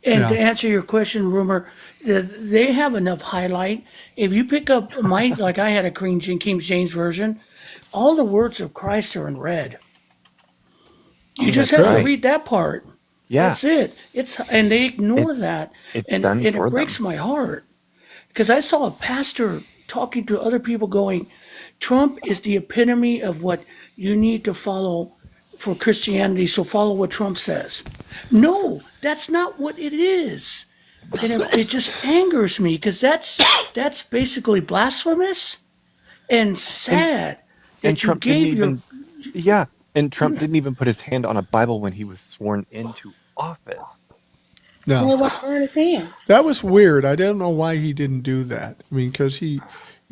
And to Yeah. answer your question, Rumor, they have enough highlight. If you pick up like I had a King James version, all the words of Christ are in red. You just That's have to right. read that part. Yeah, That's it. And they ignore it's that, it's and done it for breaks them. my heart because I saw a pastor talking to other people going, Trump is the epitome of what you need to follow for Christianity, so follow what Trump says. No, that's not what it is. And it just angers me because that's basically blasphemous and And sad and that you Trump didn't gave your. even yeah, and Trump didn't even put his hand on a Bible when he was sworn into office. And No, it won't burn his hand. that was weird. I don't know why he didn't do that. I mean, because he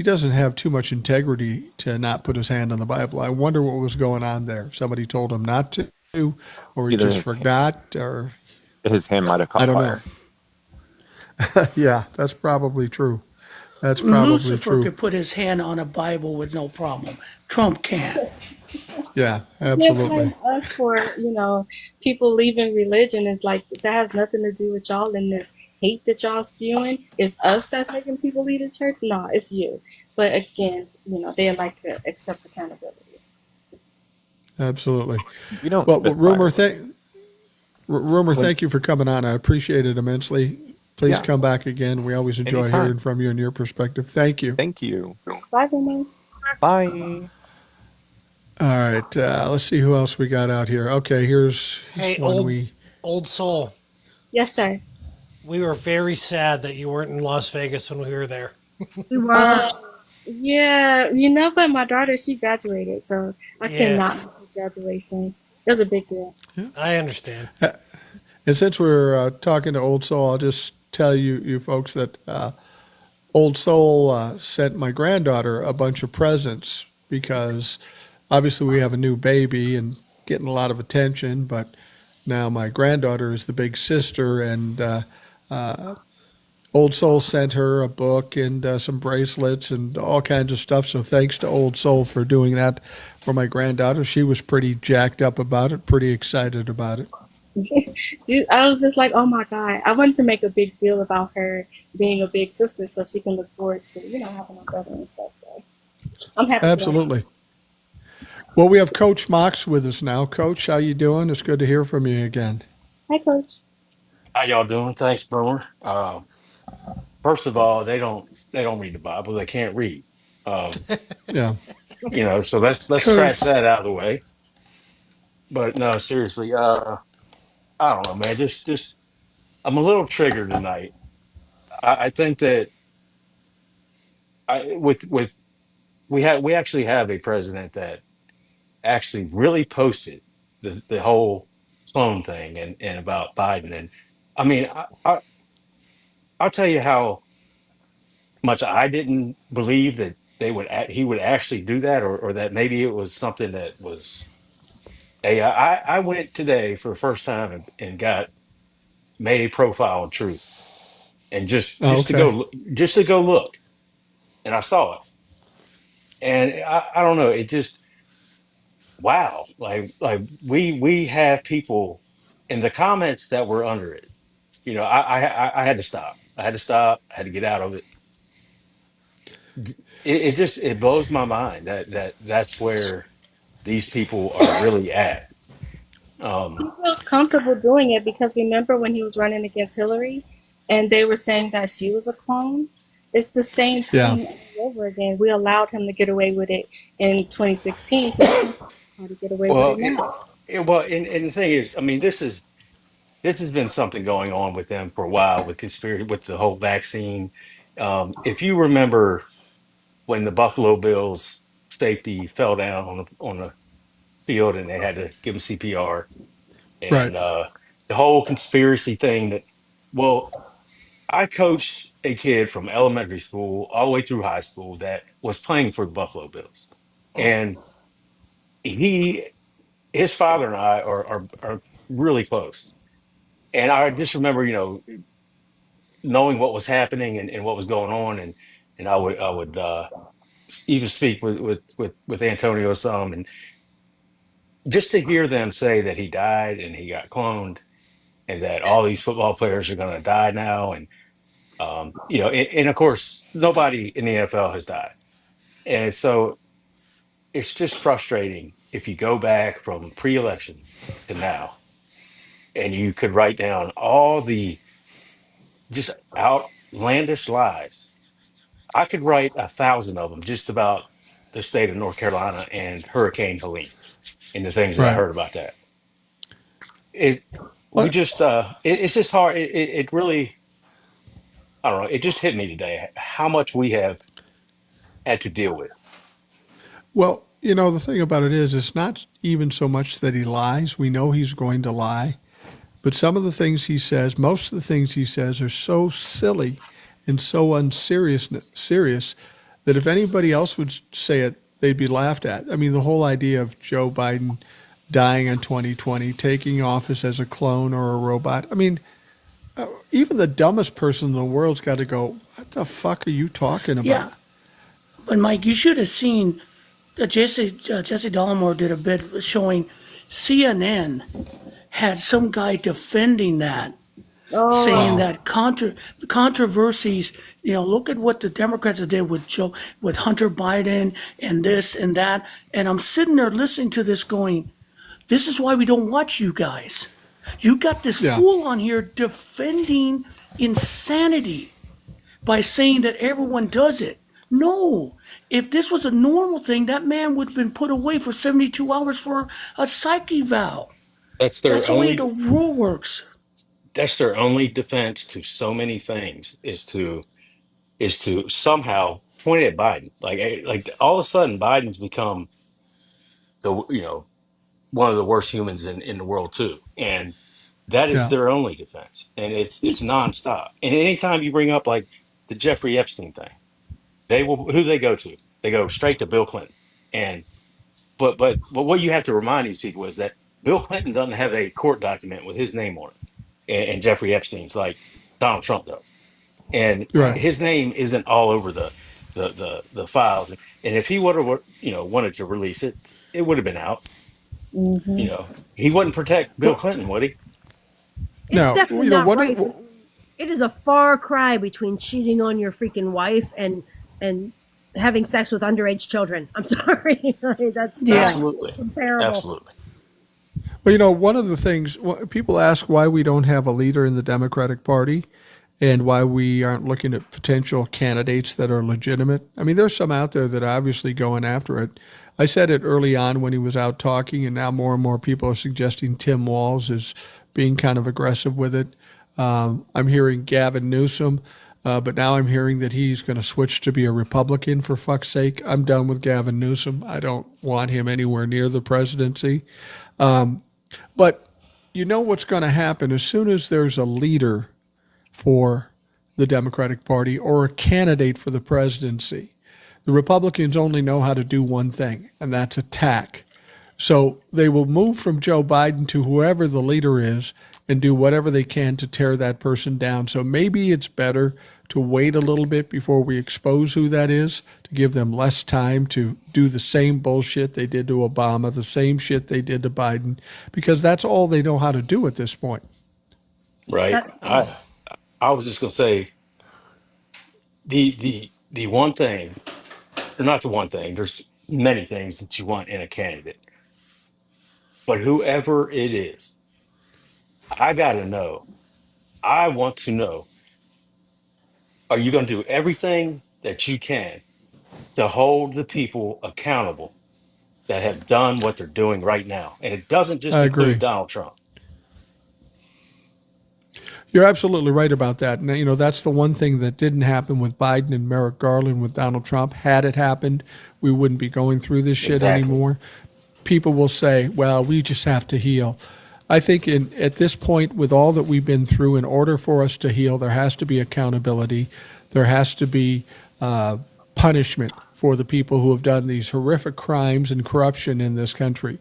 doesn't have too much integrity to not put his hand on the Bible. I wonder what was going on there. Somebody told him not to, or he Either just forgot, or his hand might have I caught don't know. fire. Yeah, that's probably true. That's probably Lucifer true. could put his hand on a Bible with no problem. Trump can't. Yeah, They absolutely. blame us for, people leaving religion. It's like that has nothing to do with y'all and this hate that y'all spewing. It's us that's making people leave the church. No, it's you. But again, they like to accept accountability. Absolutely. We don't Well, spit Rumor, fire. Rumor, When, thank you for coming on. I appreciate it immensely. Please yeah, come back again. We always enjoy hearing anytime. from you and your perspective. Thank you. Thank you. Bye, Renee. Bye. All right. Let's see who else we got out here. Okay, here's Hey, one we. old soul. Yes, sir. We were very sad that you weren't in Las Vegas when we were there. We were. Yeah, you know, but my daughter, she graduated, so I could Yeah, not miss the graduation. It was a big deal. I understand. And since we're talking to Old Soul, I'll just tell you folks that Old Soul sent my granddaughter a bunch of presents because obviously we have a new baby and getting a lot of attention, but now my granddaughter is the big sister, and Old Soul sent her a book and some bracelets and all kinds of stuff. So thanks to Old Soul for doing that for my granddaughter. She was pretty jacked up about it, pretty excited about it. Dude, I was just like, oh my God. I wanted to make a big deal about her being a big sister so she can look forward to, having a brother and stuff. So I'm happy. Absolutely. Well, we have Coach Mox with us now. Coach, how you doing? It's good to hear from you again. Hi, Coach. How y'all doing? Thanks, Boomer. First of all, they don't read the Bible. They can't read. Um, Yeah. so let's Truth. scratch that out of the way. But no, seriously, I don't know, man. Just I'm a little triggered tonight. I think that with we actually have a president that actually really posted the whole clone thing and about Biden. And I mean, I'll tell you how much I didn't believe that he would actually do that, or that maybe it was something that was AI. I went today for the first time and got made a profile on Truth, and just Oh, just to go okay. just to go look, and I saw it, and I don't know, it just wow, like we have people in the comments that were under it. I had to stop. I had to stop. I had to get out of it. It just it blows my mind that's where these people are really at. He Um, feels comfortable doing it because remember when he was running against Hillary and they were saying that she was a clone? It's the same Yeah. thing all over again. We allowed him to get away with it in 2016, so how to get away with well, it now. and the thing is, I mean, this has been something going on with them for a while with conspiracy with the whole vaccine. If you remember when the Buffalo Bills safety fell down on the field and they had to give him CPR, Right. and the whole conspiracy thing that, well, I coached a kid from elementary school all the way through high school that was playing for the Buffalo Bills, and he, his father and I are really close. And I just remember, knowing what was happening and what was going on, and I would even speak with Antonio some, and just to hear them say that he died and he got cloned, and that all these football players are going to die now, and and of course nobody in the NFL has died, and so it's just frustrating if you go back from pre-election to now, and you could write down all the just outlandish lies. I could write 1,000 of them just about the state of North Carolina and Hurricane Helene and the things that I Right. heard about that. It we Well, just it's just hard. It really, I don't know. It just hit me today how much we have had to deal with. well, the thing about it is, it's not even so much that he lies. We know he's going to lie. But some of the things he says, most of the things he says are so silly and so serious that if anybody else would say it, they'd be laughed at. I mean, the whole idea of Joe Biden dying in 2020, taking office as a clone or a robot. I mean, even the dumbest person in the world's got to go, what the fuck are you talking Yeah. about? But Mike, you should have seen Jesse Dollemore did a bit showing CNN had some guy defending that, saying Oh, Oh, that controversies. Look at what the Democrats did with Hunter Biden and this and that. And I'm sitting there listening to this, going, "This is why we don't watch you guys. You got this yeah. fool on here defending insanity by saying that everyone does it." No, if this was a normal thing, that man would have been put away for 72 hours for a psych eval. That's That's their the way the only rule works. that's their only defense to so many things is to somehow point at Biden. Like all of a sudden Biden's become the one of the worst humans in the world too. And that is Yeah. their only defense. And it's nonstop. And anytime you bring up like the Jeffrey Epstein thing, they will who do they go to? They go straight to Bill Clinton. And but what you have to remind these people is that Bill Clinton doesn't have a court document with his name on it, and Jeffrey Epstein's like Donald Trump does, and Right. his name isn't all over the files. And if he would have wanted to release it, it would have been out. He wouldn't protect Bill Well, Clinton, would he? It's now, definitely not what, right. It is a far cry between cheating on your freaking wife and having sex with underage children. I'm sorry, that's not Yeah. Absolutely, comparable. absolutely. well, one of the things people ask why we don't have a leader in the Democratic Party and why we aren't looking at potential candidates that are legitimate. I mean, there's some out there that are obviously going after it. I said it early on when he was out talking, and now more and more people are suggesting Tim Walz is being kind of aggressive with it. I'm hearing Gavin Newsom, but now I'm hearing that he's going to switch to be a Republican, for fuck's sake. I'm done with Gavin Newsom. I don't want him anywhere near the presidency. But you know what's going to happen as soon as there's a leader for the Democratic Party or a candidate for the presidency. The Republicans only know how to do one thing, and that's attack. So they will move from Joe Biden to whoever the leader is and do whatever they can to tear that person down. So maybe it's better to wait a little bit before we expose who that is, to give them less time to do the same bullshit they did to Obama, the same shit they did to Biden, because that's all they know how to do at this point. Right. I was just gonna say the one thing, or not the one thing. There's many things that you want in a candidate, but whoever it is, I gotta know. I want to know: are you going to do everything that you can to hold the people accountable that have done what they're doing right now? And it doesn't just I include agree. Donald Trump. You're absolutely right about that. And, that's the one thing that didn't happen with Biden and Merrick Garland with Donald Trump. Had it happened, we wouldn't be going through this shit Exactly. anymore. People will say, well, we just have to heal. I think at this point, with all that we've been through, in order for us to heal, there has to be accountability. There has to be punishment for the people who have done these horrific crimes and corruption in this country.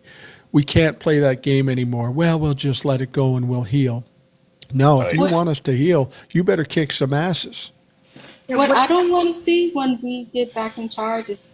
We can't play that game anymore. Well, we'll just let it go and we'll heal. No, if Right. you want us to heal, you better kick some asses. What I don't want to see when we get back in charge is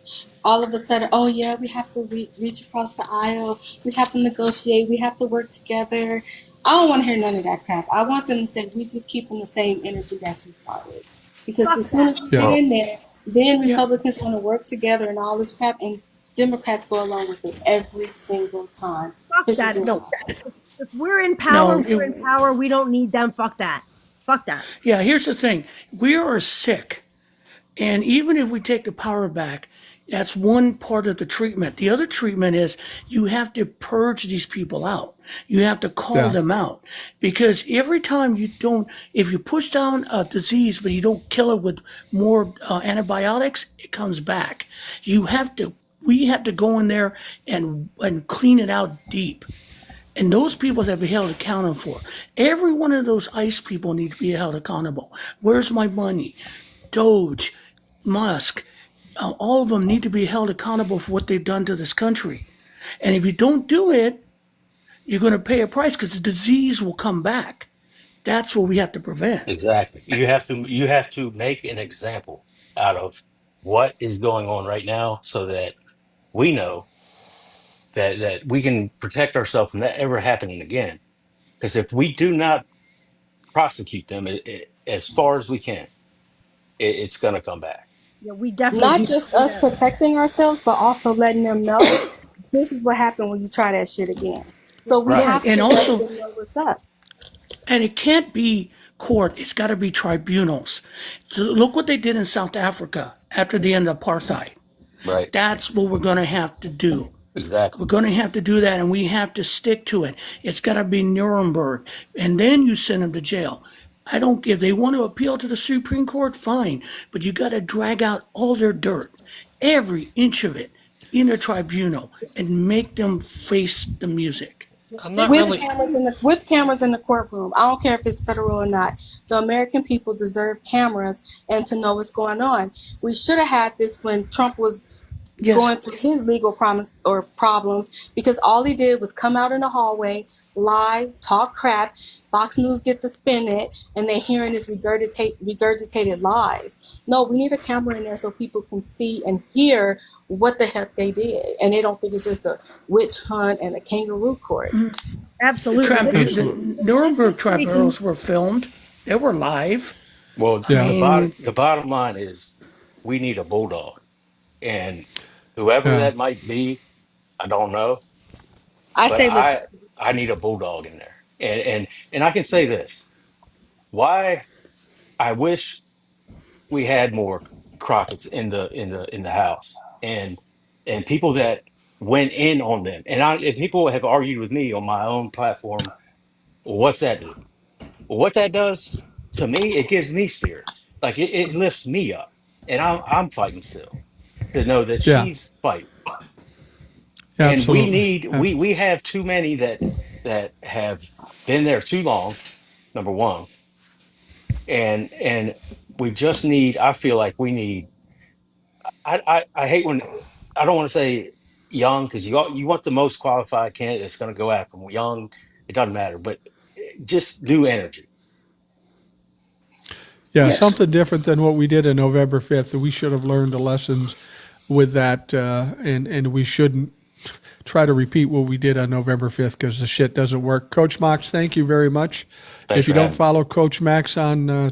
all of a sudden, oh yeah, we have to reach across the aisle, we have to negotiate, we have to work together. I don't want to hear none of that crap. I want them to say, we just keep in the same energy that you started. Because Fuck as soon that. as we Yeah. get in there, then Yeah. Republicans want to work together and all this crap, and Democrats go along with it every single time. Fuck Pisses that. me No. off. If we're in power, No. we're in power. We don't need them. Fuck that. Fuck that. Yeah. Here's the thing: we are sick, and even if we take the power back, that's one part of the treatment. The other treatment is you have to purge these people out. You have to call Yeah. them out, because every time if you push down a disease but you don't kill it with more antibiotics, it comes back. We have to go in there and clean it out deep. And those people have to be held accountable for. Every one of those ICE people need to be held accountable. Where's my money? Doge, Musk, all of them need to be held accountable for what they've done to this country. And if you don't do it, you're going to pay a price, because the disease will come back. That's what we have to prevent. Exactly. You have to make an example out of what is going on right now, so that we know that we can protect ourselves from that ever happening again. Because if we do not prosecute them as far as we can, it's going to come back. Yeah, we definitely Not need to just do us that. protecting ourselves, but also letting them know this is what happened when you try that shit again. So we Right. have And to let also, them know what's up. and it can't be court. It's got to be tribunals. So look what they did in South Africa after the end of apartheid. Right. That's what we're going to have to do. Exactly. We're going to have to do that, and we have to stick to it. It's got to be Nuremberg, and then you send them to jail. I don't give. They want to appeal to the Supreme Court, fine, but you got to drag out all their dirt, every inch of it, in a tribunal, and make them face the music. I'm not with really. cameras in the courtroom. I don't care if it's federal or not. The American people deserve cameras and to know what's going on. We should have had this when Trump was going through his legal problems, because all he did was come out in the hallway, lie, talk crap. Fox News get to spin it, and they're hearing this regurgitated lies. No, we need a camera in there so people can see and hear what the heck they did, and they don't think it's just a witch hunt and a kangaroo court. Absolutely. The Nuremberg tribunals were filmed. They were live. Well, Yeah. the bottom line is we need a bulldog. And whoever Yeah. that might be, I don't know. I But say legit. I need a bulldog in there. And I can say this. Why I wish we had more Crockett's in the house and people that went in on them. And people have argued with me on my own platform, well, what's that do? Well, what that does to me, it gives me spirits. Like it lifts me up. And I'm fighting still to know that Yeah. she's fighting. And we Absolutely. need we have too many that have been there too long, number one. And we just need, I feel like we need, I hate when, I don't want to say young, because you want the most qualified candidate that's going to go after them. Young, it doesn't matter, but just new energy. Yeah, Yes. something different than what we did on November 5th. We should have learned the lessons with that, and we shouldn't try to repeat what we did on November 5th because the shit doesn't work. Coach Mox, thank you very much. Thanks If you for don't having me. follow Coach Max on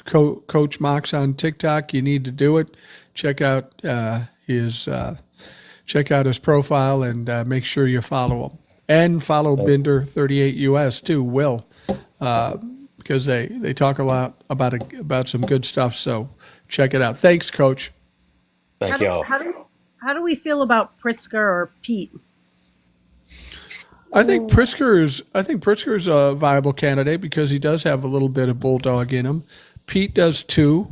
Coach Mox on TikTok, you need to do it. Check out his profile and make sure you follow him. And follow Binder38US too, Will, because they talk a lot about some good stuff. So check it out. Thanks, Coach. Thank y'all. How do we feel about Pritzker or Pete? I think Pritzker's a viable candidate because he does have a little bit of bulldog in him. Pete does too.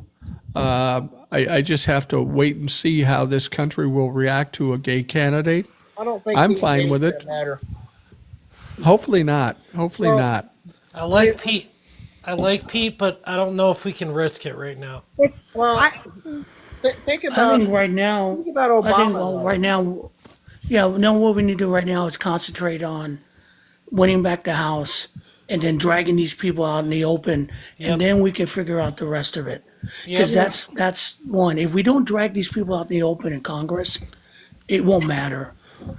I just have to wait and see how this country will react to a gay candidate. I don't think I'm these fine days with that it. matter. Hopefully not. Hopefully not. I like Pete. But I don't know if we can risk it right now. It's Think I about think right now, think about Obama. I think though. right now, yeah, no, what we need to do right now is concentrate on winning back the House and then dragging these people out in the open, Yep. and then we can figure out the rest of it. Yep. Because that's one. If we don't drag these people out in the open in Congress, it won't matter.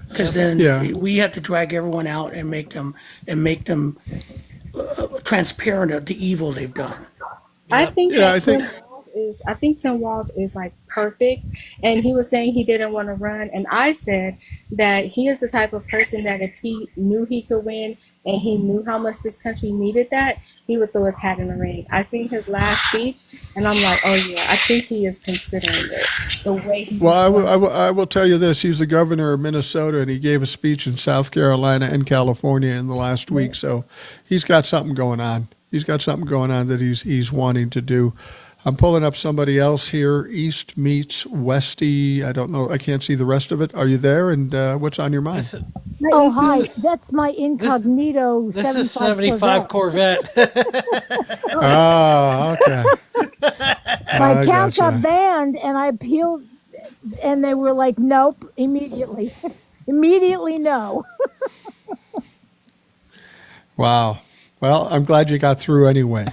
Because then Yeah. we have to drag everyone out and make them transparent of the evil they've done. I think Yeah, that I think Tim Walz is like perfect, and he was saying he didn't want to run, and I said that he is the type of person that if he knew he could win and he knew how much this country needed that, he would throw his hat in the ring. I seen his last speech, and I'm like, oh yeah, I think he is considering it. The way he Well, I will tell you this. He's the governor of Minnesota, and he gave a speech in South Carolina and California in the last week. So he's got something going on. He's got something going on that he's wanting to do. I'm pulling up somebody else here. East meets Westy. I don't know. I can't see the rest of it. Are you there? And what's on your mind? Oh, hi. That's my incognito This is 75 75 Corvette. Corvette. Oh, okay. My I account gotcha. got banned, and I appealed, and they were like, nope, immediately. Immediately, no. Wow. Well, I'm glad you got through anyway.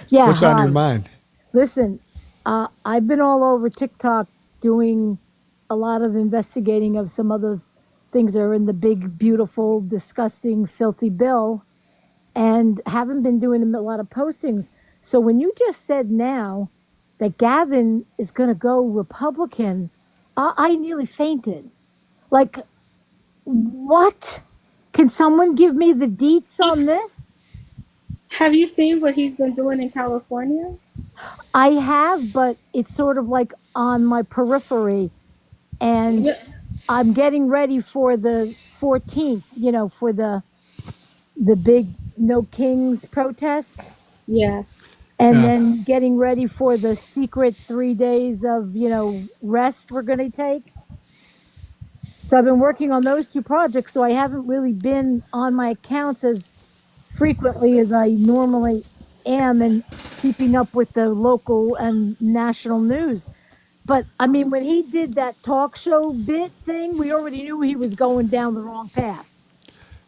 Yeah, What's on your hi. mind? Listen, I've been all over TikTok doing a lot of investigating of some other things that are in the big, beautiful, disgusting, filthy bill, and haven't been doing a lot of postings. So when you just said now that Gavin is going to go Republican, I nearly fainted. Like, what? Can someone give me the deets on this? Have you seen what he's been doing in California? I have, but it's sort of like on my periphery, and Yeah. I'm getting ready for the 14th, for the big No Kings protest, Yeah. and Yeah. then getting ready for the secret 3 days of, rest we're going to take. So I've been working on those two projects, so I haven't really been on my accounts as frequently as I normally am and keeping up with the local and national news. But I mean, when he did that talk show bit thing, we already knew he was going down the wrong path.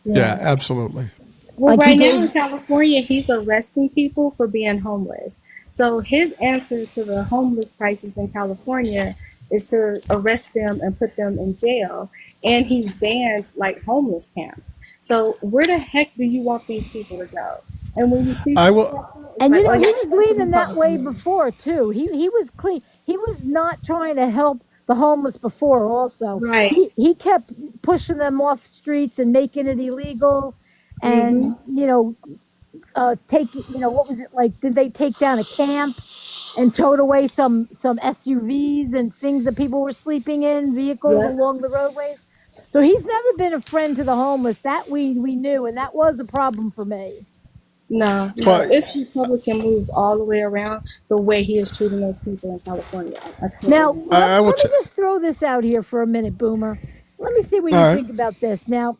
Yeah, Yeah. absolutely. Well, Like he right now in gave, California, he's arresting people for being homeless. So his answer to the homeless crisis in California is to arrest them and put them in jail. And he's banned like homeless camps. So where the heck do you want these people to go? And when you see I stuff will. like that, it's and like, oh he yeah, was that's a leaning that way Republican. before too. He was clean. He was not trying to help the homeless before. Also, Right. he kept pushing them off streets and making it illegal, Mm-hmm. and taking, what was it like? Did they take down a camp and towed away some SUVs and things that people were sleeping in, vehicles Yep. along the roadways? So he's never been a friend to the homeless. That we knew, and that was a problem for me. No, no. Well, It's Republican moves all the way around the way he is treating those people in California. I totally Now, agree. let, I will. let me just throw this out here for a minute, Boomer. Let me see what you All right. think about this. Now,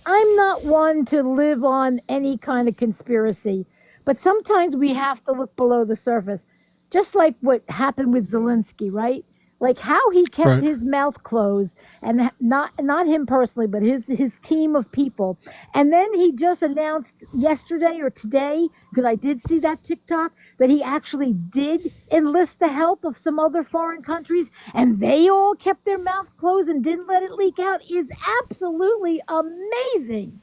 I'm not one to live on any kind of conspiracy, but sometimes we have to look below the surface. Just like what happened with Zelensky, right? Like how he kept Right. his mouth closed, and not him personally, but his team of people. And then he just announced yesterday or today, because I did see that TikTok, that he actually did enlist the help of some other foreign countries, and they all kept their mouth closed and didn't let it leak out, is absolutely amazing.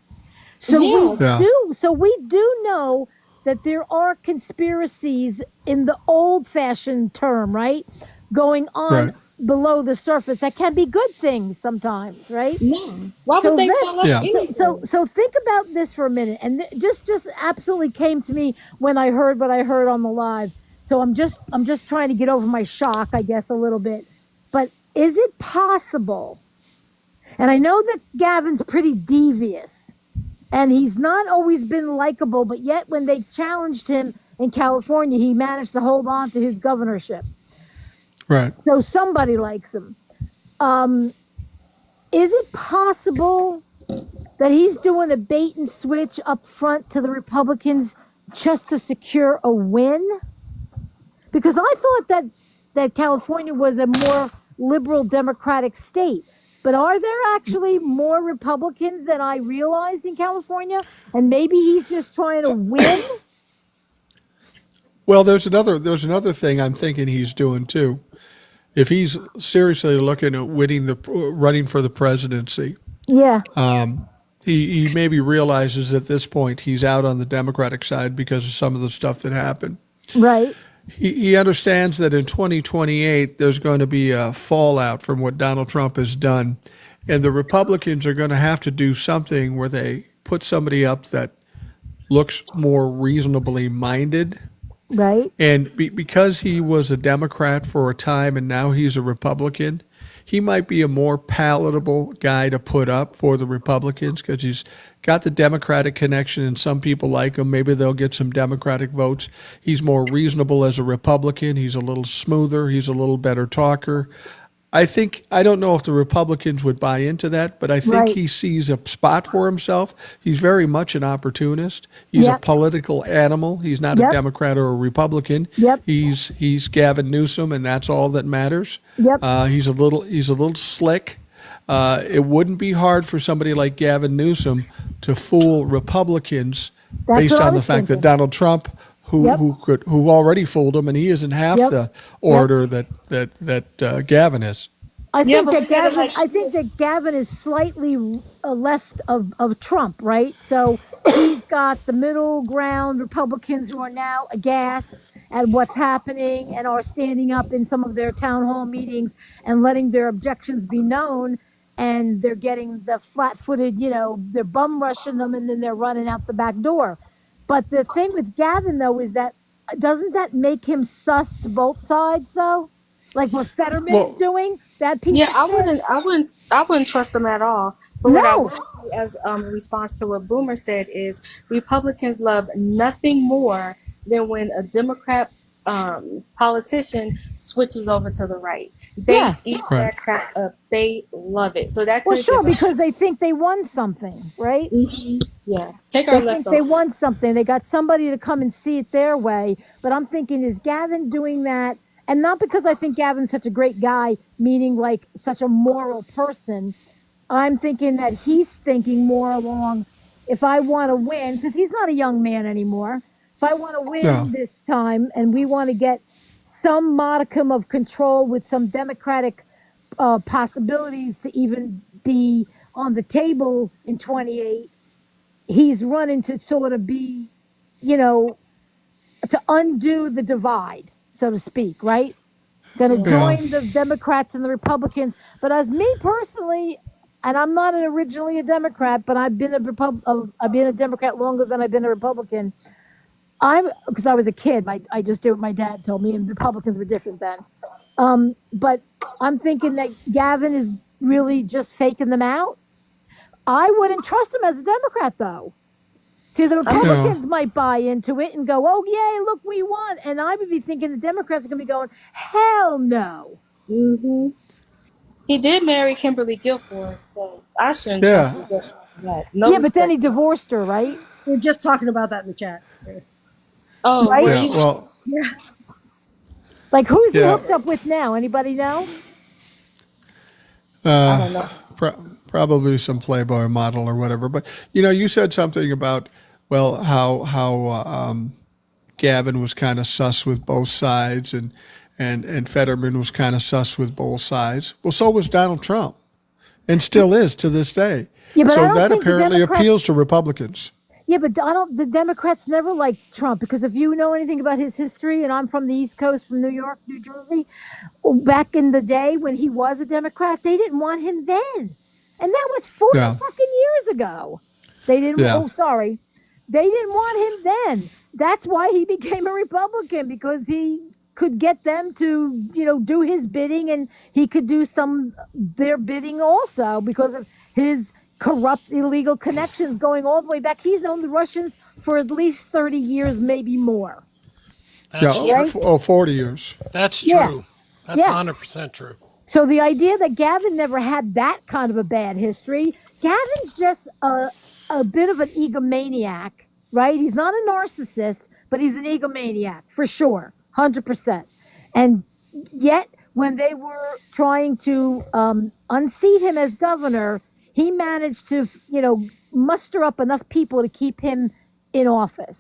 So we Yeah. Yeah. do know that there are conspiracies in the old-fashioned term, right? Going on Right. below the surface that can be good things sometimes, right? No. Why would So they this tell us Yeah. anything? so think about this for a minute, and just absolutely came to me when I heard what I heard on the live. So I'm just trying to get over my shock, I guess, a little bit. But is it possible? And I know that Gavin's pretty devious, and he's not always been likable, but yet when they challenged him in California, he managed to hold on to his governorship. Right. So somebody likes him. Um, is it possible that he's doing a bait and switch up front to the Republicans just to secure a win? Because I thought that California was a more liberal Democratic state. But are there actually more Republicans than I realized in California? And maybe he's just trying to win? Well, there's another thing I'm thinking he's doing too. If he's seriously looking at running for the presidency, Yeah, he maybe realizes at this point he's out on the Democratic side because of some of the stuff that happened. right. He understands that in 2028 there's going to be a fallout from what Donald Trump has done, and the Republicans are going to have to do something where they put somebody up that looks more reasonably minded. Right. And because he was a Democrat for a time and now he's a Republican, he might be a more palatable guy to put up for the Republicans because he's got the Democratic connection and some people like him. Maybe they'll get some Democratic votes. He's more reasonable as a Republican. He's a little smoother. He's a little better talker. I don't know if the Republicans would buy into that, but I think Right. he sees a spot for himself. He's very much an opportunist. He's a Yep. political animal. He's not a Yep. Democrat or a Republican. Yep. He's Gavin Newsom, and that's all that matters. Yep. He's a little slick. It wouldn't be hard for somebody like Gavin Newsom to fool Republicans That's based what I on the was fact that thinking. Donald Trump, who Yep. who already fooled him, and he isn't half Yep. the order that Gavin is. I Yeah, think but that look at it Gavin. like I think this. that Gavin is slightly left of Trump, right? So he's got the middle ground Republicans who are now aghast at what's happening and are standing up in some of their town hall meetings and letting their objections be known. And they're getting the flat-footed, they're bum rushing them and then they're running out the back door. But the thing with Gavin though is that doesn't that make him sus both sides though? Like what Fetterman is Well, doing, that piece Yeah, of shit. I wouldn't trust them at all. But what I will No, say as a response to what Boomer said is Republicans love nothing more than when a Democrat politician switches over to the right. They yeah. eat right. that crap up. They love it. So that Well, could give sure, us, because they think they won something, right? yeah, take our They think they leftovers. won something. They got somebody to come and see it their way. But I'm thinking, is Gavin doing that? And not because I think Gavin's such a great guy, meaning like such a moral person. I'm thinking that he's thinking more along if I want to win, because he's not a young man anymore. If I want to Yeah. win this time and we want to get some modicum of control with some democratic possibilities to even be on the table in 28, he's running to sort of be, you know, to undo the divide, so to speak, right? Going to Yeah. join the Democrats and the Republicans. But as me personally, and I'm not originally a Democrat, but I've been I've been a Democrat longer than I've been a Republican. I'm because I was a kid. I just did what my dad told me, and Republicans were different then. But I'm thinking that Gavin is really just faking them out. I wouldn't trust him as a Democrat, though. See, the Yeah. Republicans might buy into it and go, "Oh, yay, look, we won," and I would be thinking the Democrats are going to be going, "Hell no." hmm He did marry Kimberly Guilford, so I shouldn't trust Yeah. him just for that. No Yeah, but then he respect. divorced her, right? We are just talking about that in the chat. Oh, Right? were Yeah. you? Well, Yeah. Like, who's he yeah. hooked up with now? Anybody know? I Uh, don't know. probably some Playboy model or whatever. But you said something about how Gavin was kind of sus with both sides, and Fetterman was kind of sus with both sides. Well, so was Donald Trump, and still is to this day. Yeah, but I So don't that think the apparently Democrats. appeals to Republicans. Yeah, but the Democrats never liked Trump because if you know anything about his history, and I'm from the East Coast, from New York, New Jersey, back in the day when he was a Democrat, they didn't want him then, and that was 40 Yeah. fucking years ago. They didn't. Yeah. Oh, sorry, they didn't want him then. That's why he became a Republican because he could get them to do his bidding, and he could do some their bidding also because of his corrupt illegal connections going all the way back. He's known the Russians for at least 30 years, maybe more. That's Yeah. true. Right? 40 years. That's Yeah. true. That's Yeah. 100% true. So the idea that Gavin never had that kind of a bad history, Gavin's just a bit of an egomaniac, right? He's not a narcissist, but he's an egomaniac for sure, 100%. And yet, when they were trying to unseat him as governor, he managed to, muster up enough people to keep him in office.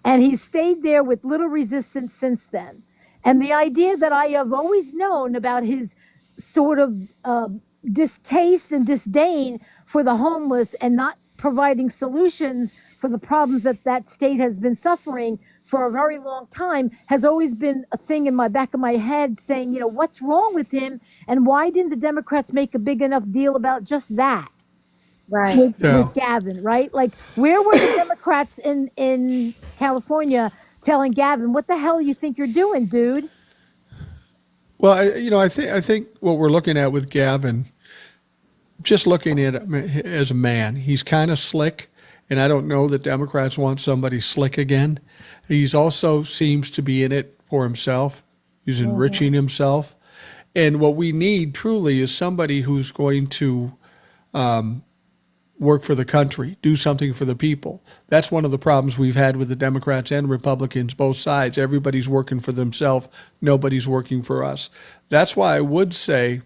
And he's stayed there with little resistance since then. And the idea that I have always known about his sort of distaste and disdain for the homeless and not providing solutions for the problems that that state has been suffering for a very long time has always been a thing in my back of my head saying, what's wrong with him and why didn't the Democrats make a big enough deal about just that? Right. With Gavin, right? Like, where were the Democrats in California telling Gavin, "What the hell you think you're doing, dude?" Well, I think what we're looking at with Gavin, just looking at him as a man, he's kind of slick, and I don't know that Democrats want somebody slick again. He's also seems to be in it for himself. He's enriching himself, and what we need truly is somebody who's going to work for the country, do something for the people. That's one of the problems we've had with the Democrats and Republicans, both sides. Everybody's working for themselves. Nobody's working for us. That's why I would say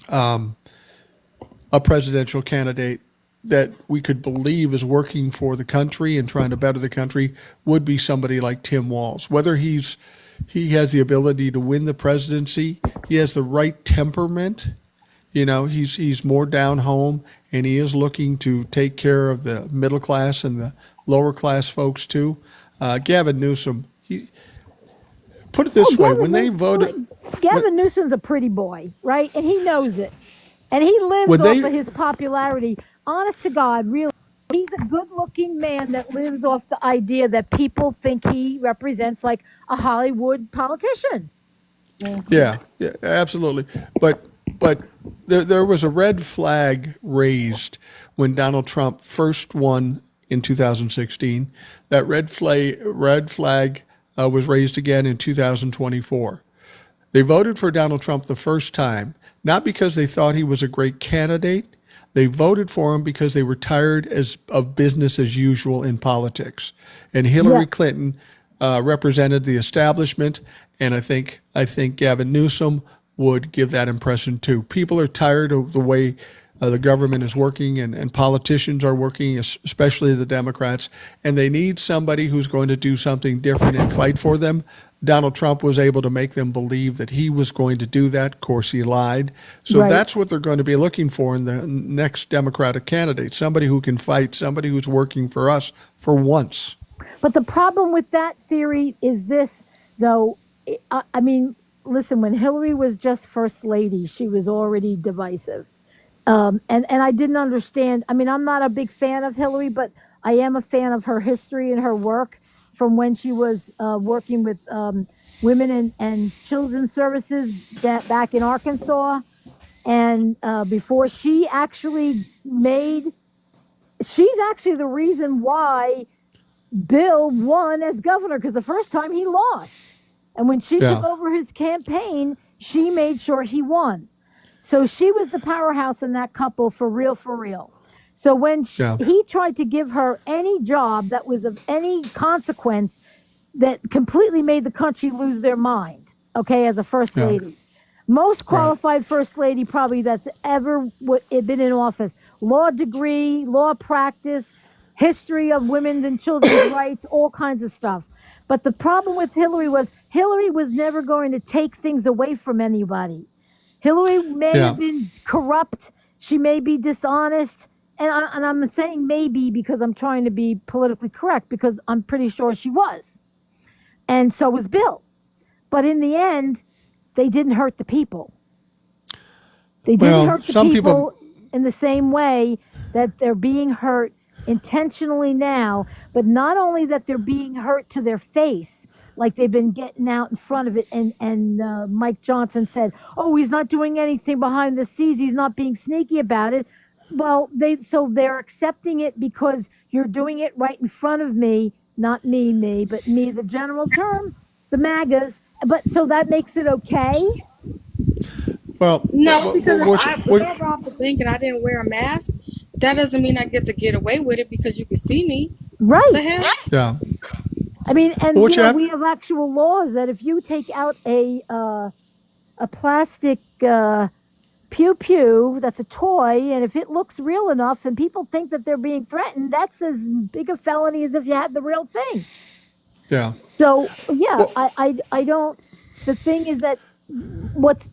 a presidential candidate that we could believe is working for the country and trying to better the country would be somebody like Tim Walz. Whether he has the ability to win the presidency, he has the right temperament. He's more down home, and he is looking to take care of the middle class and the lower class folks too. Gavin Newsom, put it this way: when they voted, Gavin Newsom's a pretty boy, right? And he knows it, and he lives when off they of his popularity. Honest to God, really, he's a good-looking man that lives off the idea that people think he represents like a Hollywood politician. Yeah, yeah, absolutely. But there was a red flag raised when Donald Trump first won in 2016. That red flag was raised again in 2024. They voted for Donald Trump the first time, not because they thought he was a great candidate. They voted for him because they were tired of business as usual in politics. And Hillary Yeah. Clinton represented the establishment, and I think Gavin Newsom would give that impression too. People are tired of the way the government is working and politicians are working, especially the Democrats, and they need somebody who's going to do something different and fight for them. Donald Trump was able to make them believe that he was going to do that. Of course, he lied. So Right. that's what they're going to be looking for in the next Democratic candidate, somebody who can fight, somebody who's working for us for once. But the problem with that theory is this, though. I mean, listen, when Hillary was just first lady, she was already divisive. And I didn't understand. I mean, I'm not a big fan of Hillary, but I am a fan of her history and her work from when she was working with women and children's services back in Arkansas. And before she's actually the reason why Bill won as governor, because the first time he lost. And when she took Yeah. over his campaign, she made sure he won. So she was the powerhouse in that couple for real, for real. So when Yeah. he tried to give her any job that was of any consequence that completely made the country lose their mind, okay, as a first Yeah. lady. Most qualified first lady probably that's ever been in office. Law degree, law practice, history of women's and children's rights, all kinds of stuff. But the problem with Hillary was never going to take things away from anybody. Hillary may Yeah. have been corrupt. She may be dishonest. And I'm saying maybe because I'm trying to be politically correct, because I'm pretty sure she was. And so was Bill. But in the end, they didn't hurt the people. They didn't Well, hurt the some people people- in the same way that they're being hurt intentionally now, but not only that they're being hurt to their face, like they've been getting out in front of it. And Mike Johnson said, "Oh, he's not doing anything behind the scenes. He's not being sneaky about it." Well, they're accepting it because you're doing it right in front of me, not me, but me, the general term, the MAGAs. But so that makes it okay. Well, No, because if what- I robbed the bank and I didn't wear a mask, that doesn't mean I get to get away with it because you can see me. The Right. hell? yeah. I mean, and What you have- we have actual laws that if you take out a plastic pew pew that's a toy, and if it looks real enough and people think that they're being threatened, that's as big a felony as if you had the real thing. Yeah. So yeah, Well- I don't. The thing is that what's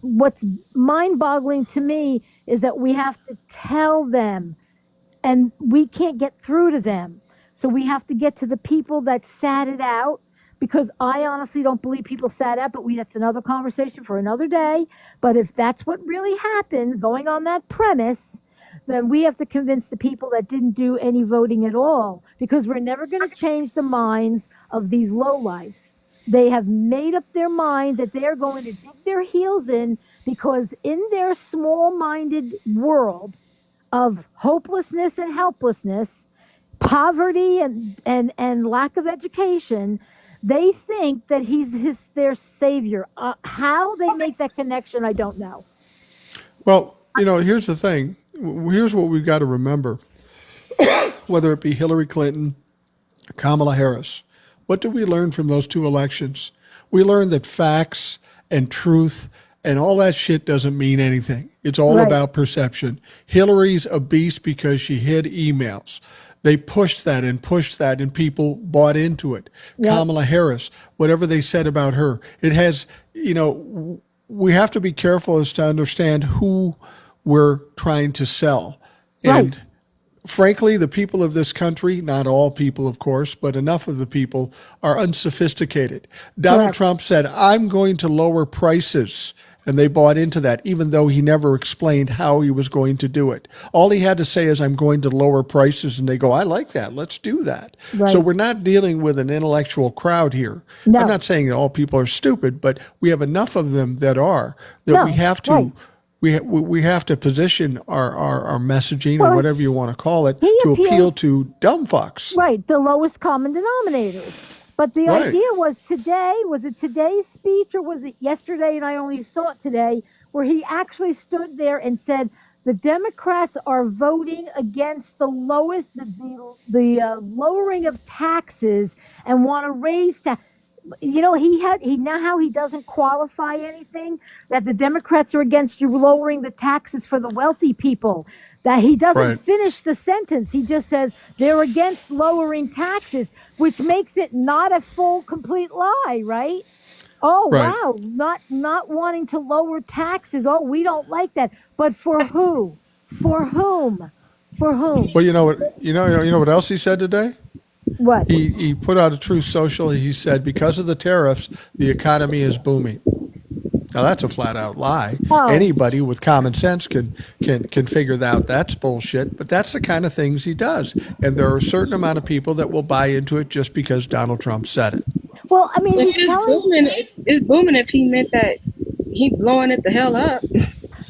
mind-boggling to me is that we have to tell them, and we can't get through to them. So we have to get to the people that sat it out, because I honestly don't believe people sat out, but that's another conversation for another day. But if that's what really happened, going on that premise, then we have to convince the people that didn't do any voting at all, because we're never going to change the minds of these lowlifes. They have made up their mind that they are going to dig their heels in, because in their small-minded world of hopelessness and helplessness, poverty and lack of education, they think that he's their savior. How they make that connection, I don't know. Well, here's the thing. Here's what we've got to remember. Whether it be Hillary Clinton, Kamala Harris, what did we learn from those two elections? We learned that facts and truth and all that shit doesn't mean anything. It's all Right. about perception. Hillary's a beast because she hid emails. They pushed that, and people bought into it. Yep. Kamala Harris, whatever they said about her, it has, we have to be careful as to understand who we're trying to sell. And Right. frankly, the people of this country, not all people, of course, but enough of the people, are unsophisticated. Donald Correct. Trump said, "I'm going to lower prices." And they bought into that, even though he never explained how he was going to do it. All he had to say is, I'm going to lower prices. And they go, I like that. Let's do that. Right. So we're not dealing with an intellectual crowd here. No. I'm not saying that all people are stupid, but we have enough of them that are, that we have to. Right. We have to position our messaging, or whatever you want to call it, he to appeals- appeal to dumb fucks. Right, the lowest common denominators. But the Right. idea was it today's speech or was it yesterday, and I only saw it today, where he actually stood there and said, the Democrats are voting against the lowest, the lowering of taxes and want to raise taxes. You know, now how he doesn't qualify anything, that the Democrats are against you lowering the taxes for the wealthy people. That he doesn't Right. finish the sentence. He just says they're against lowering taxes, which makes it not a full, complete lie, right? Oh, Right. wow, not wanting to lower taxes. Oh, we don't like that. But for who? For whom? For whom? Well, you know what else he said today? What? He put out a Truth Social. He said, because of the tariffs, the economy is booming. Now that's a flat out lie. Oh. Anybody with common sense can figure out that's bullshit. But that's the kind of things he does, and there are a certain amount of people that will buy into it just because Donald Trump said it. Well, I mean, If he's telling. it's booming if he meant that he blowing it the hell up.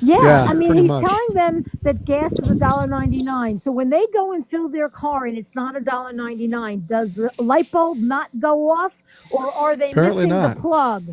Yeah, I mean, pretty he's much. telling them that gas is $1.99. So when they go and fill their car and it's not $1.99, does the light bulb not go off, or are they Apparently missing not. the plug?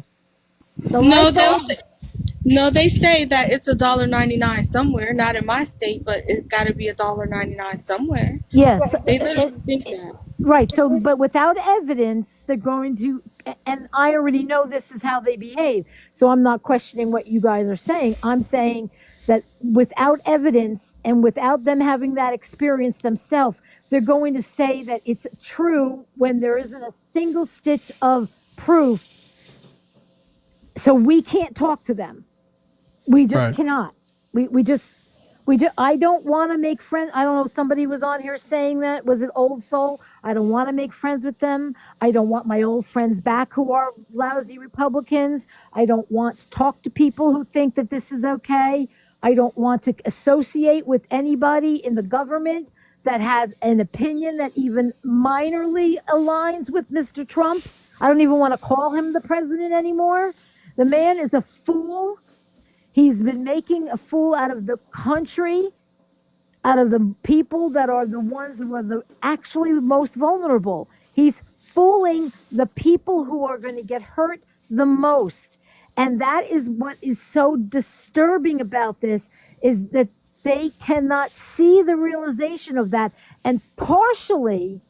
The No, light bulb- they say that it's $1.99 somewhere. Not in my state, but it got to be $1.99 somewhere. Yes, They literally think that. right. So, but without evidence, they're going to, and I already know this is how they behave. So I'm not questioning what you guys are saying. I'm saying that without evidence and without them having that experience themselves, they're going to say that it's true when there isn't a single stitch of proof. So we can't talk to them. We just Right. cannot. I don't want to make friends. I don't know. Somebody was on here saying that. Was it Old Soul? I don't want to make friends with them. I don't want my old friends back who are lousy Republicans. I don't want to talk to people who think that this is okay. I don't want to associate with anybody in the government that has an opinion that even minorly aligns with Mr. Trump. I don't even want to call him the president anymore. The man is a fool. He's been making a fool out of the country, out of the people that are the ones who are the actually most vulnerable. He's fooling the people who are going to get hurt the most. And that is what is so disturbing about this, is that they cannot see the realization of that. And partially,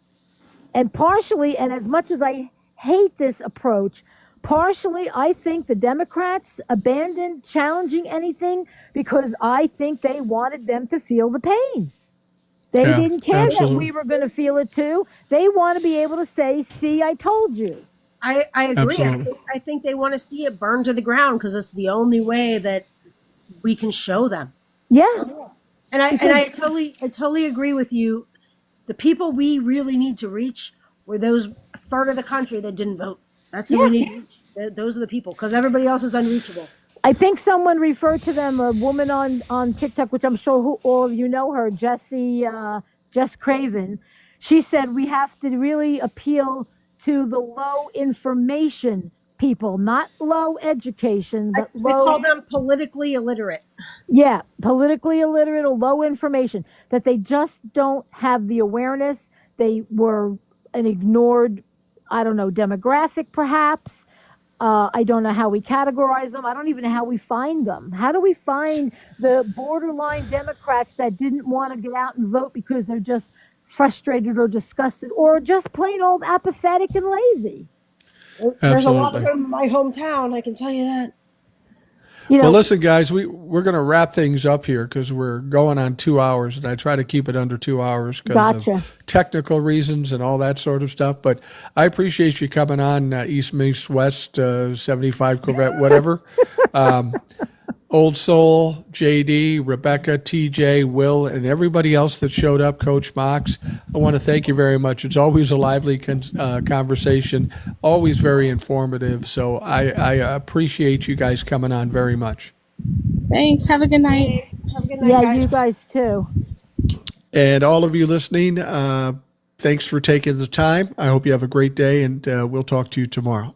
and as much as I hate this approach, partially, I think the Democrats abandoned challenging anything because I think they wanted them to feel the pain. They Yeah, didn't care absolutely. that we were going to feel it too. They want to be able to say, see, I told you. I agree. Absolutely. I think they want to see it burn to the ground because it's the only way that we can show them. Yeah. And I totally agree with you. The people we really need to reach were those third of the country that didn't vote. That's who we need to reach. Those are the people, because everybody else is unreachable. I think someone referred to them, a woman on TikTok, which I'm sure all of you know her, Jess Craven. She said we have to really appeal to the low information people, not low education, but We low. call them politically illiterate. Yeah, politically illiterate or low information, that they just don't have the awareness. They were an ignored, I don't know, demographic perhaps. I don't know how we categorize them. I don't even know how we find them. How do we find the borderline Democrats that didn't want to get out and vote because they're just frustrated or disgusted or just plain old apathetic and lazy? There's a lot of Absolutely. them in my hometown, I can tell you that. You know, Well, listen, guys, we're going to wrap things up here because we're going on 2 hours, and I try to keep it under 2 hours because Gotcha. of technical reasons and all that sort of stuff. But I appreciate you coming on, East meets West, 75 Corvette, whatever. Old Soul, JD, Rebecca, TJ, Will, and everybody else that showed up, Coach Mox. I want to thank you very much. It's always a lively conversation, always very informative. So I appreciate you guys coming on very much. Thanks. Have a good night. Have a good night, Yeah, guys. you guys too. And all of you listening, thanks for taking the time. I hope you have a great day, and we'll talk to you tomorrow.